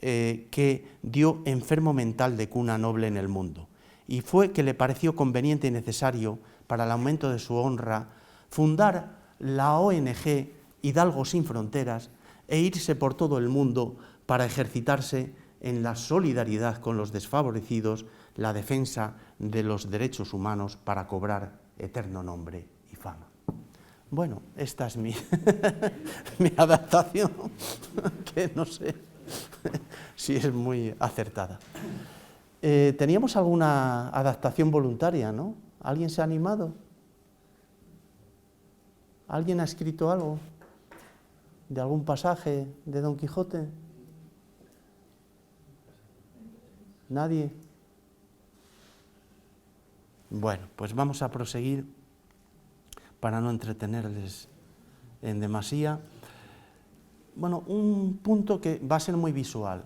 que dio enfermo mental de cuna noble en el mundo. Y fue que le pareció conveniente y necesario, para el aumento de su honra, fundar la ONG Hidalgo Sin Fronteras e irse por todo el mundo para ejercitarse en la solidaridad con los desfavorecidos, la defensa de los derechos humanos para cobrar eterno nombre y fama. Bueno, esta es mi adaptación, que no sé si es muy acertada. Teníamos alguna adaptación voluntaria, ¿no? ¿Alguien se ha animado? ¿Alguien ha escrito algo de algún pasaje de Don Quijote? ¿Nadie? Bueno, pues vamos a proseguir para no entretenerles en demasía. Bueno, un punto que va a ser muy visual.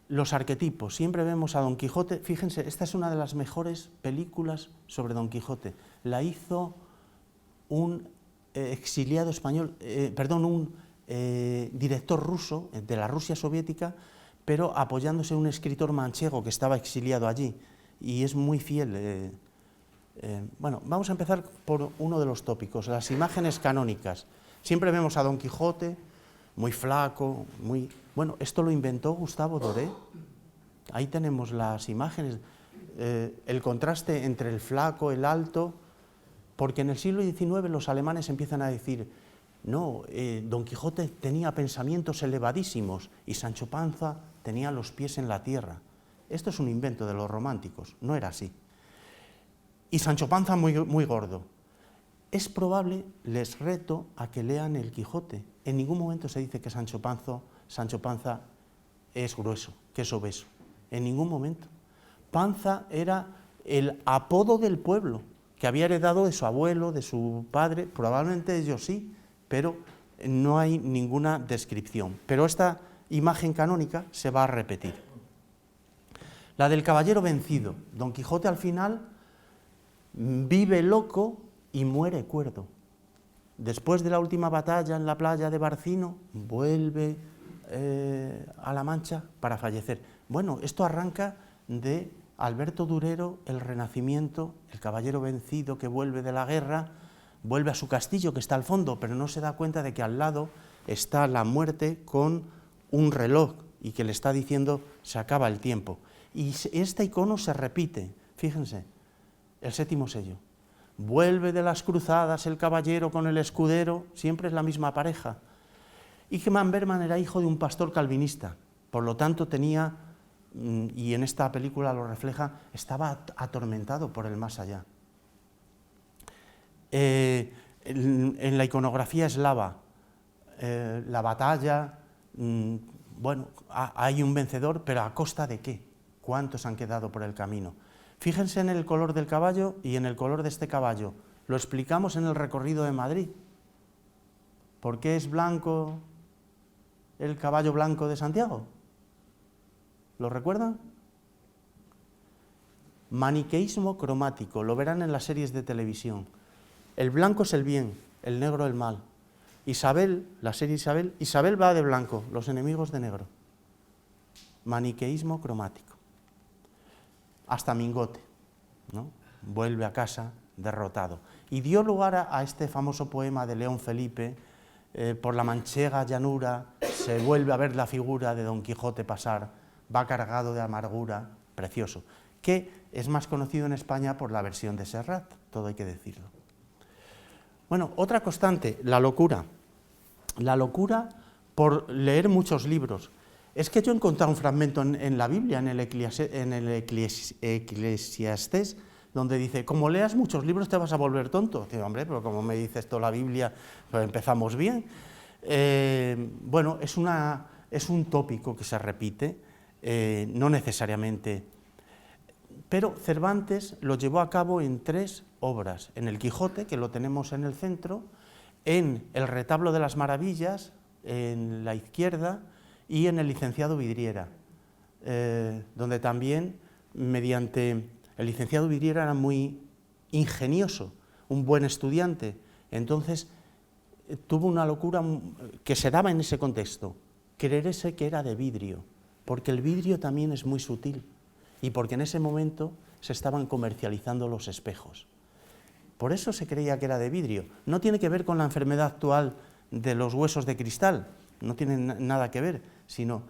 Los arquetipos. Siempre vemos a Don Quijote. Fíjense, esta es una de las mejores películas sobre Don Quijote. La hizo un exiliado español, un director ruso de la Rusia soviética, pero apoyándose en un escritor manchego que estaba exiliado allí, y es muy fiel. Bueno, vamos a empezar por uno de los tópicos, las imágenes canónicas. Siempre vemos a Don Quijote muy flaco, muy... Bueno, esto lo inventó Gustavo Doré. Ahí tenemos las imágenes, el contraste entre el flaco, el alto, porque en el siglo XIX los alemanes empiezan a decir, no, Don Quijote tenía pensamientos elevadísimos y Sancho Panza tenía los pies en la tierra. Esto es un invento de los románticos, no era así. Y Sancho Panza muy gordo. Es probable, les reto a que lean el Quijote. En ningún momento se dice que Sancho Panza es grueso, que es obeso. En ningún momento. Panza era el apodo del pueblo, que había heredado de su abuelo, de su padre, probablemente ellos sí, pero no hay ninguna descripción. Pero esta imagen canónica se va a repetir. La del caballero vencido. Don Quijote al final vive loco y muere cuerdo. Después de la última batalla en la playa de Barcino, vuelve a La Mancha para fallecer. Bueno, esto arranca de Alberto Durero, el Renacimiento, el caballero vencido que vuelve de la guerra, vuelve a su castillo que está al fondo, pero no se da cuenta de que al lado está la muerte con un reloj y que le está diciendo se acaba el tiempo. Y este icono se repite, fíjense, el séptimo sello. Vuelve de las cruzadas el caballero con el escudero, siempre es la misma pareja. Ingmar Bergman era hijo de un pastor calvinista, por lo tanto tenía, y en esta película lo refleja, estaba atormentado por el más allá. En la iconografía eslava, la batalla, bueno, hay un vencedor, pero ¿a costa de qué? ¿Cuántos han quedado por el camino? Fíjense en el color del caballo y en el color de este caballo. Lo explicamos en el recorrido de Madrid. ¿Por qué es blanco el caballo blanco de Santiago? ¿Lo recuerdan? Maniqueísmo cromático, lo verán en las series de televisión. El blanco es el bien, el negro el mal. Isabel, la serie Isabel, Isabel va de blanco, los enemigos de negro. Maniqueísmo cromático. Hasta Mingote, ¿no? Vuelve a casa derrotado. Y dio lugar a este famoso poema de León Felipe, por la manchega llanura se vuelve a ver la figura de Don Quijote pasar, va cargado de amargura, precioso, que es más conocido en España por la versión de Serrat, todo hay que decirlo. Bueno, otra constante, la locura. La locura por leer muchos libros. Es que yo he encontrado un fragmento en la Biblia, en el Eclesiastés, donde dice, como leas muchos libros te vas a volver tonto. Digo, hombre, pero como me dice esto la Biblia, pues empezamos bien. Bueno, es un tópico que se repite, no necesariamente, pero Cervantes lo llevó a cabo en 3 obras, en el Quijote, que lo tenemos en el centro, en el Retablo de las Maravillas, en la izquierda, y en el licenciado Vidriera, donde también, mediante... El licenciado Vidriera era muy ingenioso, un buen estudiante, entonces tuvo una locura que se daba en ese contexto, creerse que era de vidrio, porque el vidrio también es muy sutil, y porque en ese momento se estaban comercializando los espejos. Por eso se creía que era de vidrio. No tiene que ver con la enfermedad actual de los huesos de cristal, no tiene nada que ver, sino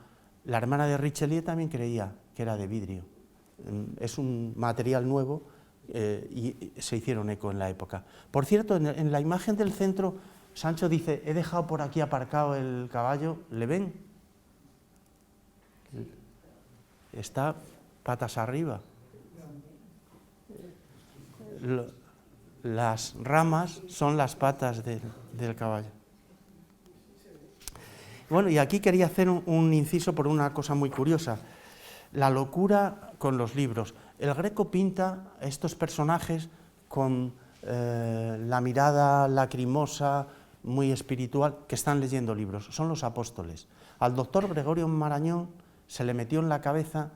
la hermana de Richelieu también creía que era de vidrio. Es un material nuevo y se hicieron eco en la época. Por cierto, en la imagen del centro, Sancho dice, he dejado por aquí aparcado el caballo, ¿le ven? Está patas arriba. Las ramas son las patas del caballo. Bueno, y aquí quería hacer un inciso por una cosa muy curiosa. La locura con los libros. El Greco pinta a estos personajes con la mirada lacrimosa, muy espiritual, que están leyendo libros. Son los apóstoles. Al doctor Gregorio Marañón se le metió en la cabeza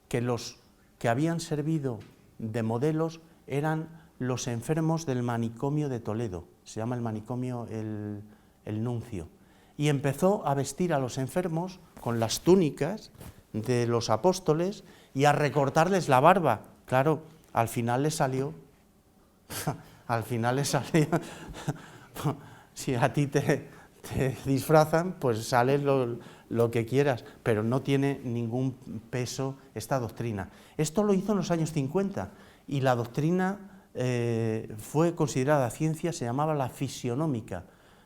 que los que habían servido de modelos eran los enfermos del manicomio de Toledo. Se llama el manicomio el Nuncio. Y empezó a vestir a los enfermos con las túnicas de los apóstoles y a recortarles la barba. Claro, al final le salió, si a ti te disfrazan, pues sale lo que quieras, pero no tiene ningún peso esta doctrina. Esto lo hizo en los años 50 y la doctrina fue considerada ciencia, se llamaba la fisionómica.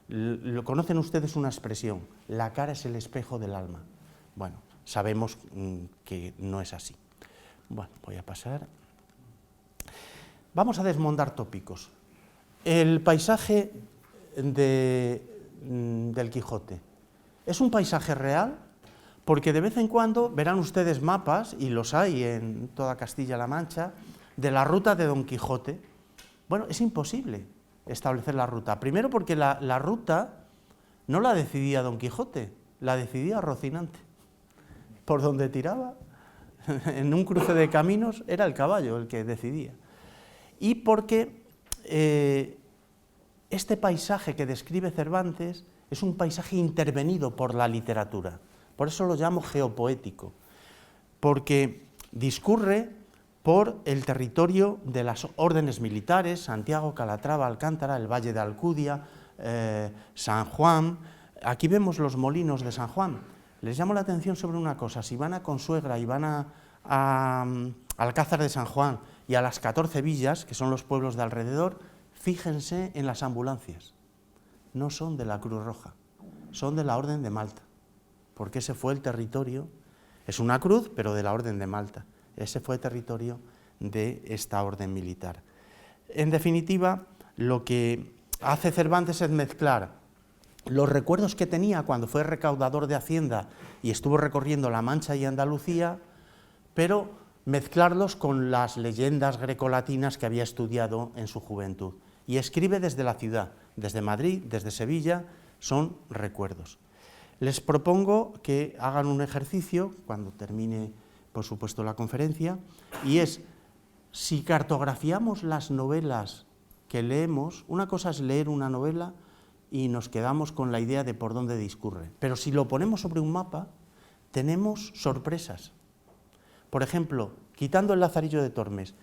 Lo conocen ustedes una expresión, la cara es el espejo del alma. Bueno, sabemos que no es así. Bueno, voy a pasar. Vamos a desmontar tópicos. El paisaje del Quijote. ¿Es un paisaje real? Porque de vez en cuando verán ustedes mapas, y los hay en toda Castilla-La Mancha, de la ruta de Don Quijote. Bueno, es imposible establecer la ruta. Primero porque la ruta no la decidía Don Quijote, la decidía Rocinante. Por donde tiraba, en un cruce de caminos, era el caballo el que decidía. Y porque este paisaje que describe Cervantes es un paisaje intervenido por la literatura. Por eso lo llamo geopoético, porque discurre por el territorio de las órdenes militares, Santiago, Calatrava, Alcántara, el Valle de Alcudia, San Juan. Aquí vemos los molinos de San Juan. Les llamo la atención sobre una cosa: si van a Consuegra y van a Alcázar de San Juan y a las 14 villas, que son los pueblos de alrededor, fíjense en las ambulancias. No son de la Cruz Roja, son de la Orden de Malta, porque ese fue el territorio, es una cruz, pero de la Orden de Malta. Ese fue el territorio de esta orden militar. En definitiva, lo que hace Cervantes es mezclar los recuerdos que tenía cuando fue recaudador de Hacienda y estuvo recorriendo La Mancha y Andalucía, pero mezclarlos con las leyendas grecolatinas que había estudiado en su juventud. Y escribe desde la ciudad, desde Madrid, desde Sevilla, son recuerdos. Les propongo que hagan un ejercicio, cuando termine, por supuesto, la conferencia, y es, si cartografiamos las novelas que leemos, una cosa es leer una novela y nos quedamos con la idea de por dónde discurre, pero si lo ponemos sobre un mapa, tenemos sorpresas. Por ejemplo, quitando El Lazarillo de Tormes,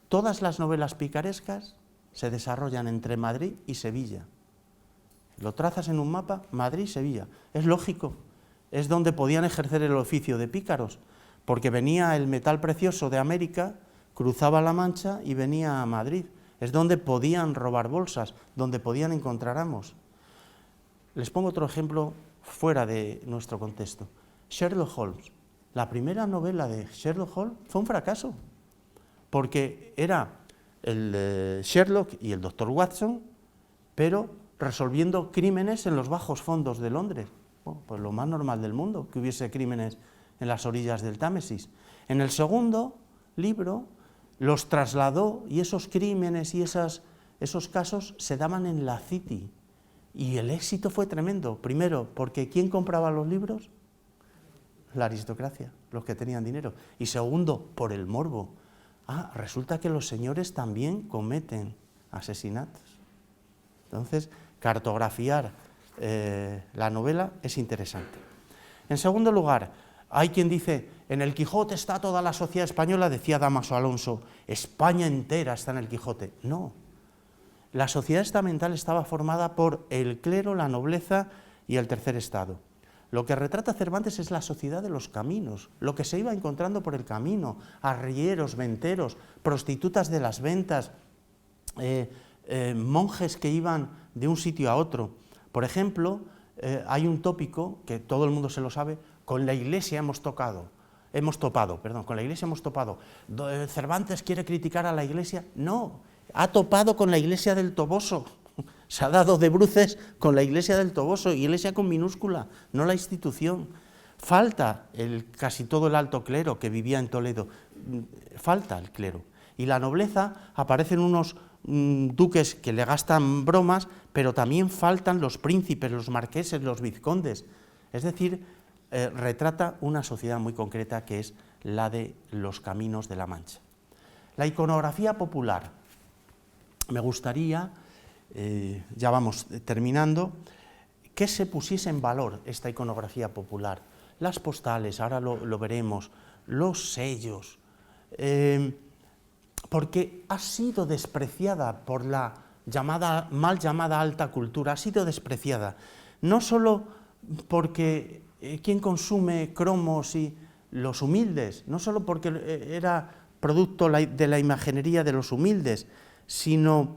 todas las novelas picarescas se desarrollan entre Madrid y Sevilla. Lo trazas en un mapa, Madrid, Sevilla. Es lógico, es donde podían ejercer el oficio de pícaros, porque venía el metal precioso de América, cruzaba la Mancha y venía a Madrid. Es donde podían robar bolsas, donde podían encontrar amos. Les pongo otro ejemplo fuera de nuestro contexto. Sherlock Holmes. La primera novela de Sherlock Holmes fue un fracaso, porque era el Sherlock y el Dr. Watson, pero resolviendo crímenes en los bajos fondos de Londres. Bueno, pues lo más normal del mundo, que hubiese crímenes en las orillas del Támesis. En el segundo libro los trasladó y esos crímenes y esos casos se daban en la City. Y el éxito fue tremendo. Primero, porque ¿quién compraba los libros? La aristocracia, los que tenían dinero. Y segundo, por el morbo. Resulta que los señores también cometen asesinatos. Entonces, cartografiar la novela es interesante. En segundo lugar, hay quien dice, en el Quijote está toda la sociedad española, decía Dámaso Alonso, España entera está en el Quijote. No, la sociedad estamental estaba formada por el clero, la nobleza y el tercer estado. Lo que retrata Cervantes es la sociedad de los caminos, lo que se iba encontrando por el camino, arrieros, venteros, prostitutas de las ventas, monjes que iban de un sitio a otro. Por ejemplo, hay un tópico que todo el mundo se lo sabe: con la Iglesia hemos topado. ¿Cervantes quiere criticar a la Iglesia? No, ha topado con la Iglesia del Toboso. Se ha dado de bruces con la Iglesia del Toboso, Iglesia con minúscula, no la institución. Falta casi todo el alto clero que vivía en Toledo, falta el clero. Y la nobleza, aparecen unos duques que le gastan bromas, pero también faltan los príncipes, los marqueses, los vizcondes. Es decir, retrata una sociedad muy concreta que es la de los caminos de la Mancha. La iconografía popular. Me gustaría, ya vamos terminando, que se pusiese en valor esta iconografía popular. Las postales, ahora lo veremos, los sellos, porque ha sido despreciada por la mal llamada alta cultura, ha sido despreciada, no solo porque quien consume cromos y los humildes, no solo porque era producto de la imaginería de los humildes, sino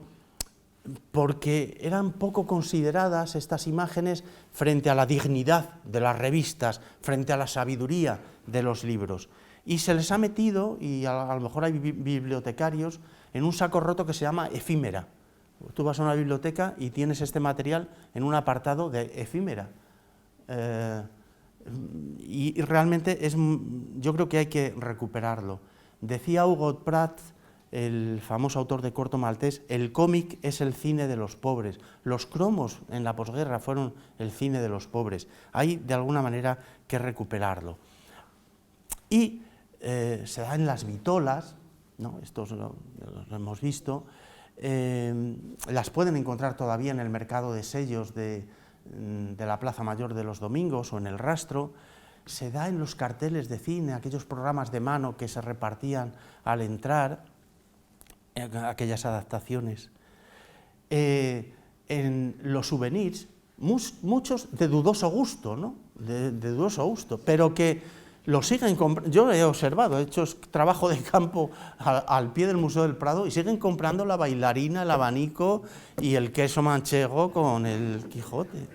porque eran poco consideradas estas imágenes frente a la dignidad de las revistas, frente a la sabiduría de los libros. Y se les ha metido, y a lo mejor hay bibliotecarios, en un saco roto que se llama efímera. Tú vas a una biblioteca y tienes este material en un apartado de efímera. Y realmente yo creo que hay que recuperarlo. Decía Hugo Pratt, el famoso autor de Corto Maltés, el cómic es el cine de los pobres. Los cromos en la posguerra fueron el cine de los pobres. Hay de alguna manera que recuperarlo. Y se da en las vitolas, ¿no? Estos lo hemos visto, las pueden encontrar todavía en el mercado de sellos de la Plaza Mayor de los domingos o en el Rastro. Se da en los carteles de cine, aquellos programas de mano que se repartían al entrar, aquellas adaptaciones. En los souvenirs, muchos de dudoso gusto, ¿no? De dudoso gusto, pero que lo siguen comprando. Yo he observado, he hecho trabajo de campo al pie del Museo del Prado y siguen comprando la bailarina, el abanico y el queso manchego con el Quijote.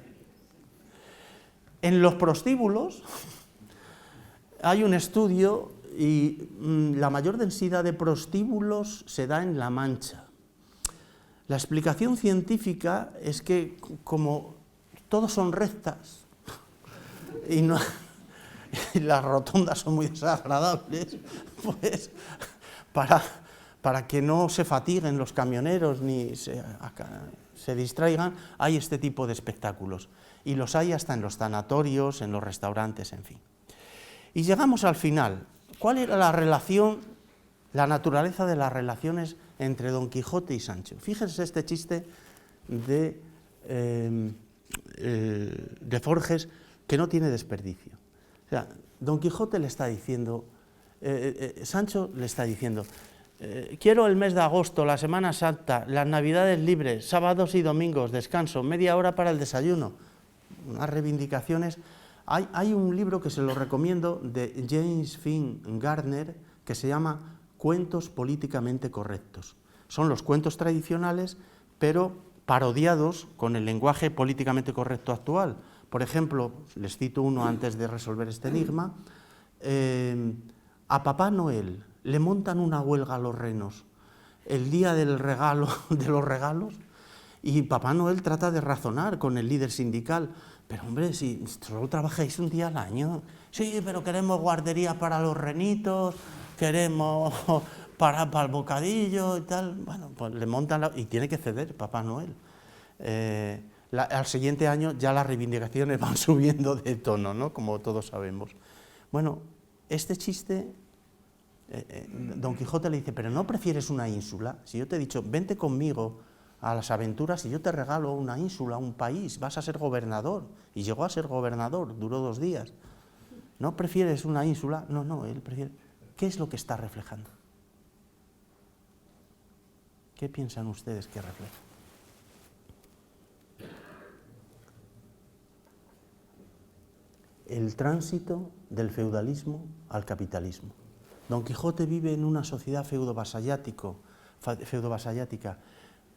En los prostíbulos hay un estudio y la mayor densidad de prostíbulos se da en La Mancha. La explicación científica es que como todos son rectas y las rotondas son muy desagradables, pues para que no se fatiguen los camioneros ni se distraigan, hay este tipo de espectáculos. Y los hay hasta en los sanatorios, en los restaurantes, en fin. Y llegamos al final. ¿Cuál era la relación, la naturaleza de las relaciones entre Don Quijote y Sancho? Fíjense este chiste de Forges que no tiene desperdicio. O sea, Don Quijote le está diciendo, Sancho le está diciendo, quiero el mes de agosto, la Semana Santa, las Navidades libres, sábados y domingos, descanso, media hora para el desayuno. Unas reivindicaciones. Hay un libro que se lo recomiendo de James Finn Gardner que se llama Cuentos políticamente correctos. Son los cuentos tradicionales, pero parodiados con el lenguaje políticamente correcto actual. Por ejemplo, les cito uno antes de resolver este enigma. A Papá Noel le montan una huelga a los renos el día del regalo, de los regalos, y Papá Noel trata de razonar con el líder sindical. Pero hombre, si solo trabajáis un día al año. Sí, pero queremos guardería para los renitos, queremos para el bocadillo y tal. Bueno, pues le montan y tiene que ceder Papá Noel. Al siguiente año ya las reivindicaciones van subiendo de tono, ¿no? Como todos sabemos. Bueno, este chiste, Don Quijote le dice, pero ¿no prefieres una ínsula? Si yo te he dicho, vente conmigo a las aventuras y yo te regalo una ínsula, un país, vas a ser gobernador. Y llegó a ser gobernador, duró 2 días. ¿No prefieres una ínsula? No, él prefiere. ¿Qué es lo que está reflejando? ¿Qué piensan ustedes que refleja? El tránsito del feudalismo al capitalismo. Don Quijote vive en una sociedad feudo-vasallática.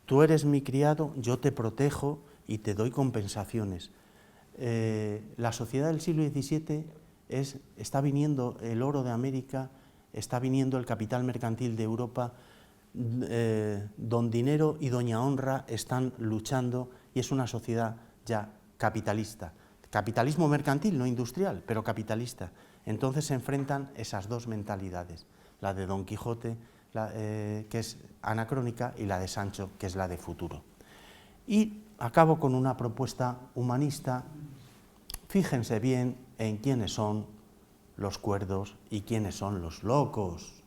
Tú eres mi criado, yo te protejo y te doy compensaciones. La sociedad del siglo XVII está viniendo el oro de América, está viniendo el capital mercantil de Europa, don Dinero y doña Honra están luchando y es una sociedad ya capitalista. Capitalismo mercantil, no industrial, pero capitalista. Entonces se enfrentan esas dos mentalidades, la de Don Quijote, que es anacrónica, y la de Sancho, que es la de futuro. Y acabo con una propuesta humanista. Fíjense bien en quiénes son los cuerdos y quiénes son los locos.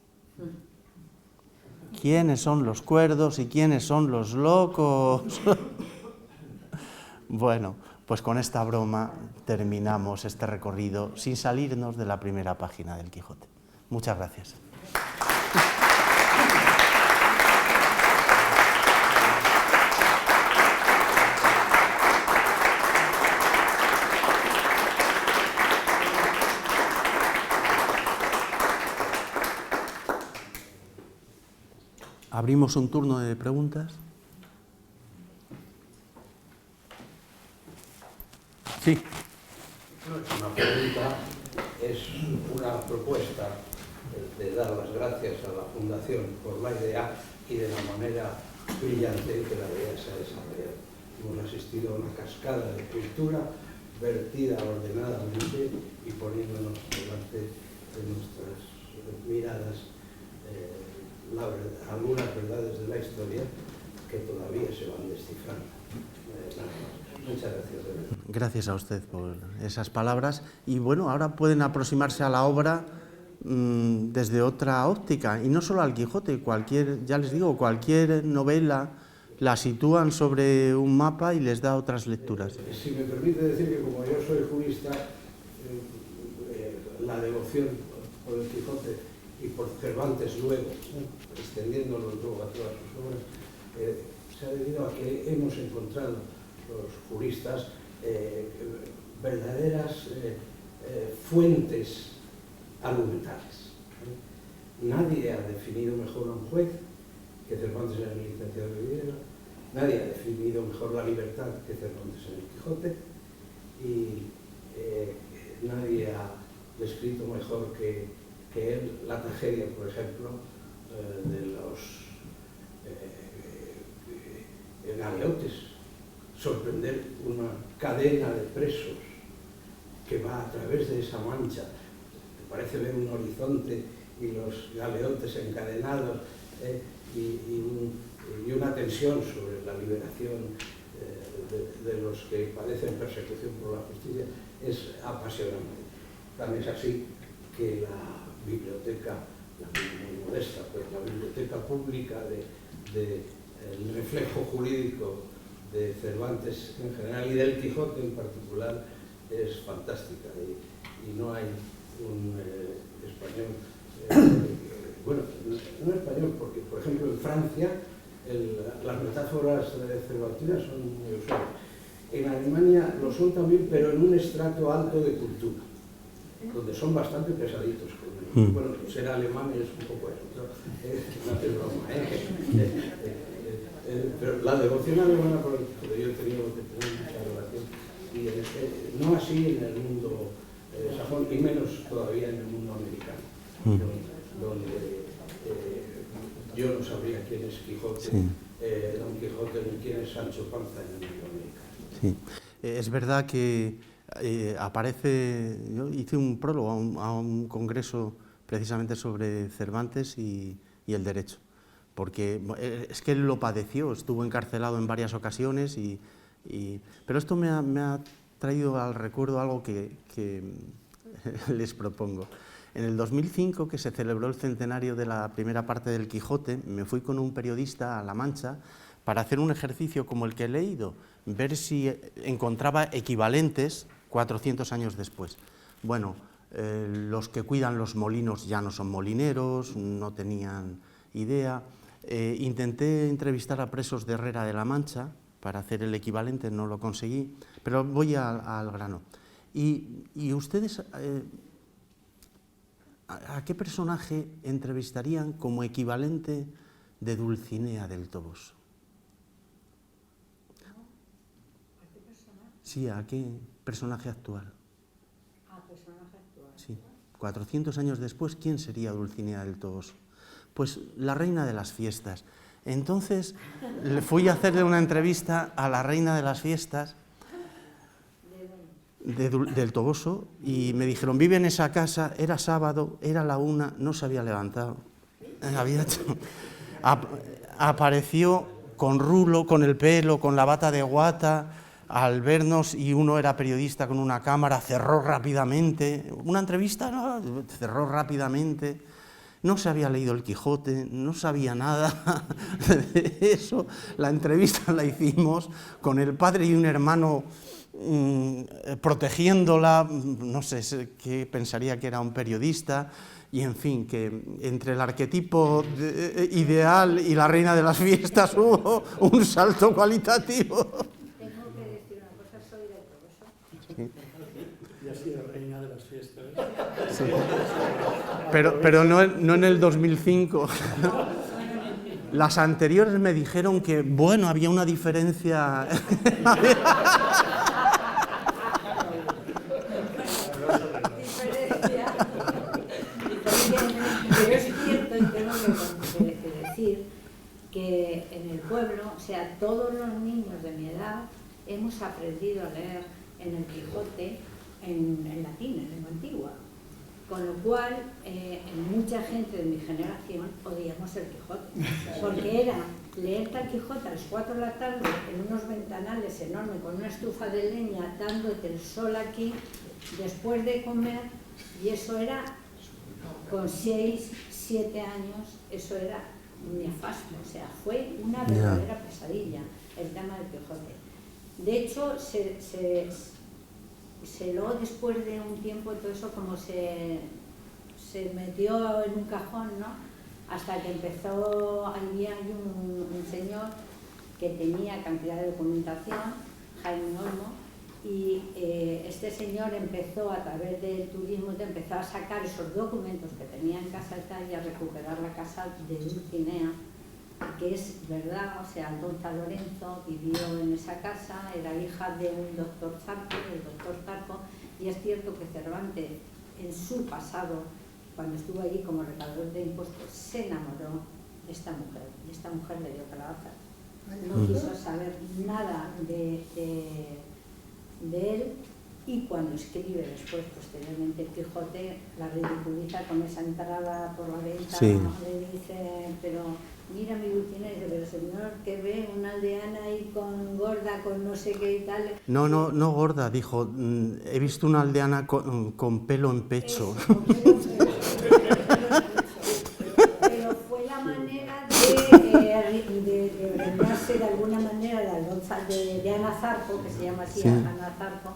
¿Quiénes son los cuerdos y quiénes son los locos? Bueno, pues con esta broma terminamos este recorrido sin salirnos de la primera página del Quijote. Muchas gracias. Abrimos un turno de preguntas. Sí. No es una pregunta, es una propuesta de dar las gracias a la Fundación por la idea y de la manera brillante que la idea se ha desarrollado. Hemos asistido a una cascada de cultura vertida ordenadamente y poniéndonos delante de nuestras miradas algunas verdades de la historia que todavía se van descifrando. Nada más. Muchas gracias. De verdad. Gracias a usted por esas palabras. Y bueno, ahora pueden aproximarse a la obra desde otra óptica, y no solo al Quijote, ya les digo, cualquier novela la sitúan sobre un mapa y les da otras lecturas. Si me permite decir que como yo soy jurista, la devoción por el Quijote y por Cervantes luego, extendiéndolo luego a todas sus obras, se ha debido a que hemos encontrado los juristas verdaderas fuentes argumentales. Nadie ha definido mejor a un juez que Cervantes en el Licenciado de Vidiella, nadie ha definido mejor la libertad que Cervantes en el Quijote, y nadie ha descrito mejor que él la tragedia, por ejemplo, de los galeotes. Sorprender una cadena de presos que va a través de esa mancha, parece ver un horizonte y los galeotes encadenados, y una tensión sobre la liberación de los que padecen persecución por la justicia, es apasionante. También es así que la biblioteca, muy modesta, pues la biblioteca pública del reflejo jurídico de Cervantes en general y del Quijote en particular es fantástica, y no hay un español, bueno, no español, porque por ejemplo en Francia las metáforas cervantinas son muy usuales. En Alemania lo son también, pero en un estrato alto de cultura, donde son bastante pesaditos con ellos. Bueno, ser alemán es un poco eso, no es broma, pero la devoción alemana, por el que yo he tenido mucha relación, y no así en el mundo sajón, y menos todavía en el mundo americano, donde yo no sabría quién es Quijote, Don Quijote, ni quién es Sancho Panza en el mundo americano. Sí. Es verdad que aparece, yo hice un prólogo a un congreso precisamente sobre Cervantes y el derecho, porque es que él lo padeció, estuvo encarcelado en varias ocasiones, pero esto me ha traído al recuerdo algo que les propongo. En el 2005, que se celebró el centenario de la primera parte del Quijote, me fui con un periodista a La Mancha para hacer un ejercicio como el que he leído, ver si encontraba equivalentes 400 años después. Bueno, los que cuidan los molinos ya no son molineros, no tenían idea. Intenté entrevistar a presos de Herrera de la Mancha para hacer el equivalente, no lo conseguí, pero voy al grano. ¿Y ustedes a qué personaje entrevistarían como equivalente de Dulcinea del Toboso? ¿A qué personaje? Sí, ¿a qué personaje actual? ¿A personaje actual? Sí, 400 años después, ¿quién sería Dulcinea del Toboso? Pues la reina de las fiestas. Entonces, le fui a hacerle una entrevista a la reina de las fiestas del Toboso, y me dijeron, vive en esa casa, era sábado, era la 1, no se había levantado. Apareció con rulo, con el pelo, con la bata de guata, al vernos, y uno era periodista con una cámara, cerró rápidamente, una entrevista, ¿no? Cerró rápidamente, no se había leído el Quijote, no sabía nada de eso. La entrevista la hicimos con el padre y un hermano protegiéndola, no sé qué pensaría que era un periodista, y en fin, que entre el arquetipo ideal y la reina de las fiestas hubo un salto cualitativo. Tengo que decir una cosa, soy del Toboso. Sí. Y ha sido reina de las fiestas. Sí. Pero no en el 2005. Las anteriores me dijeron que, bueno, había una diferencia. Pero es cierto, y tengo que decir que en el pueblo, o sea, todos los niños de mi edad hemos aprendido a leer en el Quijote en latín, en lengua antigua. Con lo cual, mucha gente de mi generación odiamos el Quijote, porque era leerte al Quijote a las 4 de la tarde en unos ventanales enormes con una estufa de leña dándote el sol aquí después de comer, y eso era con 6, 7 años, eso era nefasto, o sea, fue una verdadera pesadilla el tema del Quijote. De hecho, luego después de un tiempo todo eso como se metió en un cajón, ¿no? Hasta que empezó, había un señor que tenía cantidad de documentación, Jaime Olmo, y este señor empezó a través del turismo, empezó a sacar esos documentos que tenía en casa y a recuperar la casa de Dulcinea, que es verdad, o sea, Aldonza Lorenzo vivió en esa casa, era hija de un doctor Zarco, del doctor Zarco, y es cierto que Cervantes, en su pasado, cuando estuvo allí como recaudador de impuestos, se enamoró de esta mujer, y esta mujer le dio calabaza. No quiso saber nada de él, y cuando escribe después, posteriormente, el Quijote, la ridiculiza con esa entrada por la venta, sí. Le dice, pero mira mi Dulcinea, dice, pero señor, que ve una aldeana ahí con gorda, con no sé qué y tal. No gorda, dijo, he visto una aldeana con pelo en pecho. Eso, con pelo en pecho. Pero fue la manera de vengarse de alguna manera de Ana Zarco, que se llama así, sí. Ana Zarco,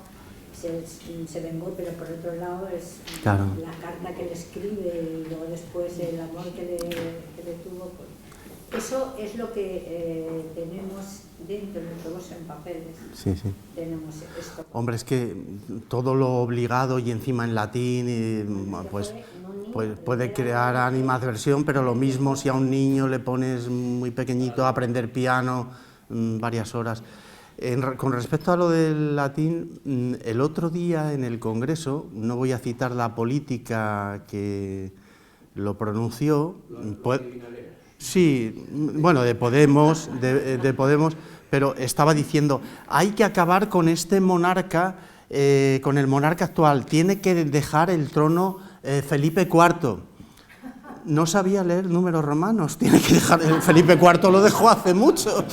se vengó, pero por otro lado es claro. La carta que le escribe y luego después el amor que le tuvo, pues, eso es lo que tenemos dentro de todos en papeles. Sí. Tenemos esto. Hombre, es que todo lo obligado y encima en latín, pues puede crear animadversión, pero lo mismo si a un niño le pones muy pequeñito a aprender piano varias horas. Con respecto a lo del latín, el otro día en el Congreso, no voy a citar la política que lo pronunció, sí, bueno, de Podemos, pero estaba diciendo, hay que acabar con este monarca, con el monarca actual, tiene que dejar el trono Felipe IV. No sabía leer números romanos, tiene que dejar, Felipe IV lo dejó hace mucho,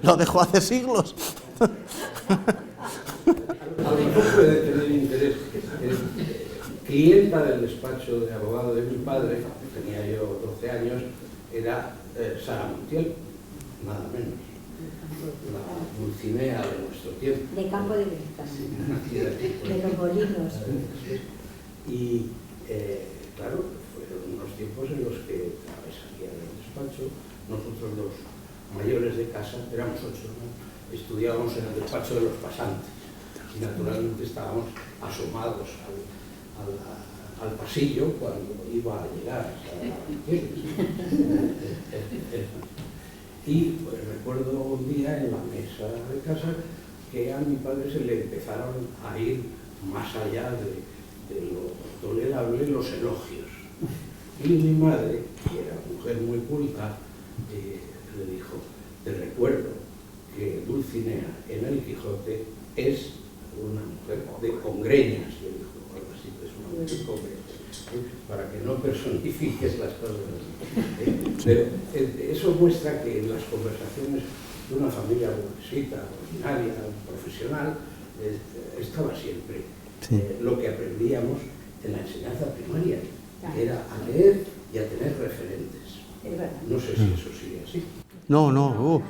lo dejó hace siglos. A lo mejor puede tener interés. Clienta del despacho de abogado de mi padre, tenía yo 12 años, era Sara Montiel, nada menos. La Dulcinea de nuestro tiempo. De Campo de Venta, de los Molinos. Y claro, fueron unos tiempos en los que salía del despacho, nosotros los mayores de casa, éramos 8, ¿no? Estudiábamos en el despacho de los pasantes y naturalmente estábamos asomados al pasillo cuando iba a llegar y pues, recuerdo un día en la mesa de casa que a mi padre se le empezaron a ir más allá de lo tolerable los elogios, y mi madre, que era mujer muy culta, le dijo, te recuerdo que Dulcinea en el Quijote es una mujer con greñas, le dijo, algo así, es una mujer con greñas, para que no personifiques las cosas. Pero eso muestra que en las conversaciones de una familia burguesita, ordinaria, profesional, estaba siempre lo que aprendíamos en la enseñanza primaria, que era a leer y a tener referentes. No sé si eso sigue así. No,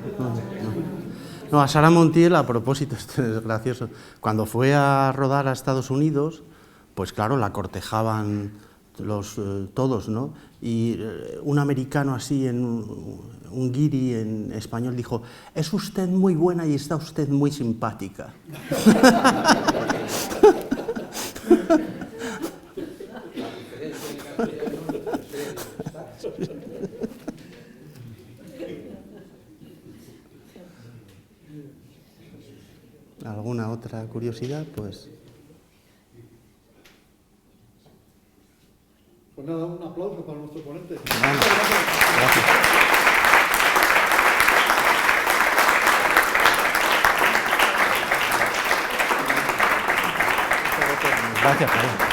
a Sara Montiel, a propósito, esto es gracioso, cuando fue a rodar a Estados Unidos, pues claro, la cortejaban todos, ¿no? Y un americano así, un guiri en español, dijo, es usted muy buena y está usted muy simpática. ¿Alguna otra curiosidad? Pues nada, un aplauso para nuestro ponente. Bueno, gracias. Gracias, Javier.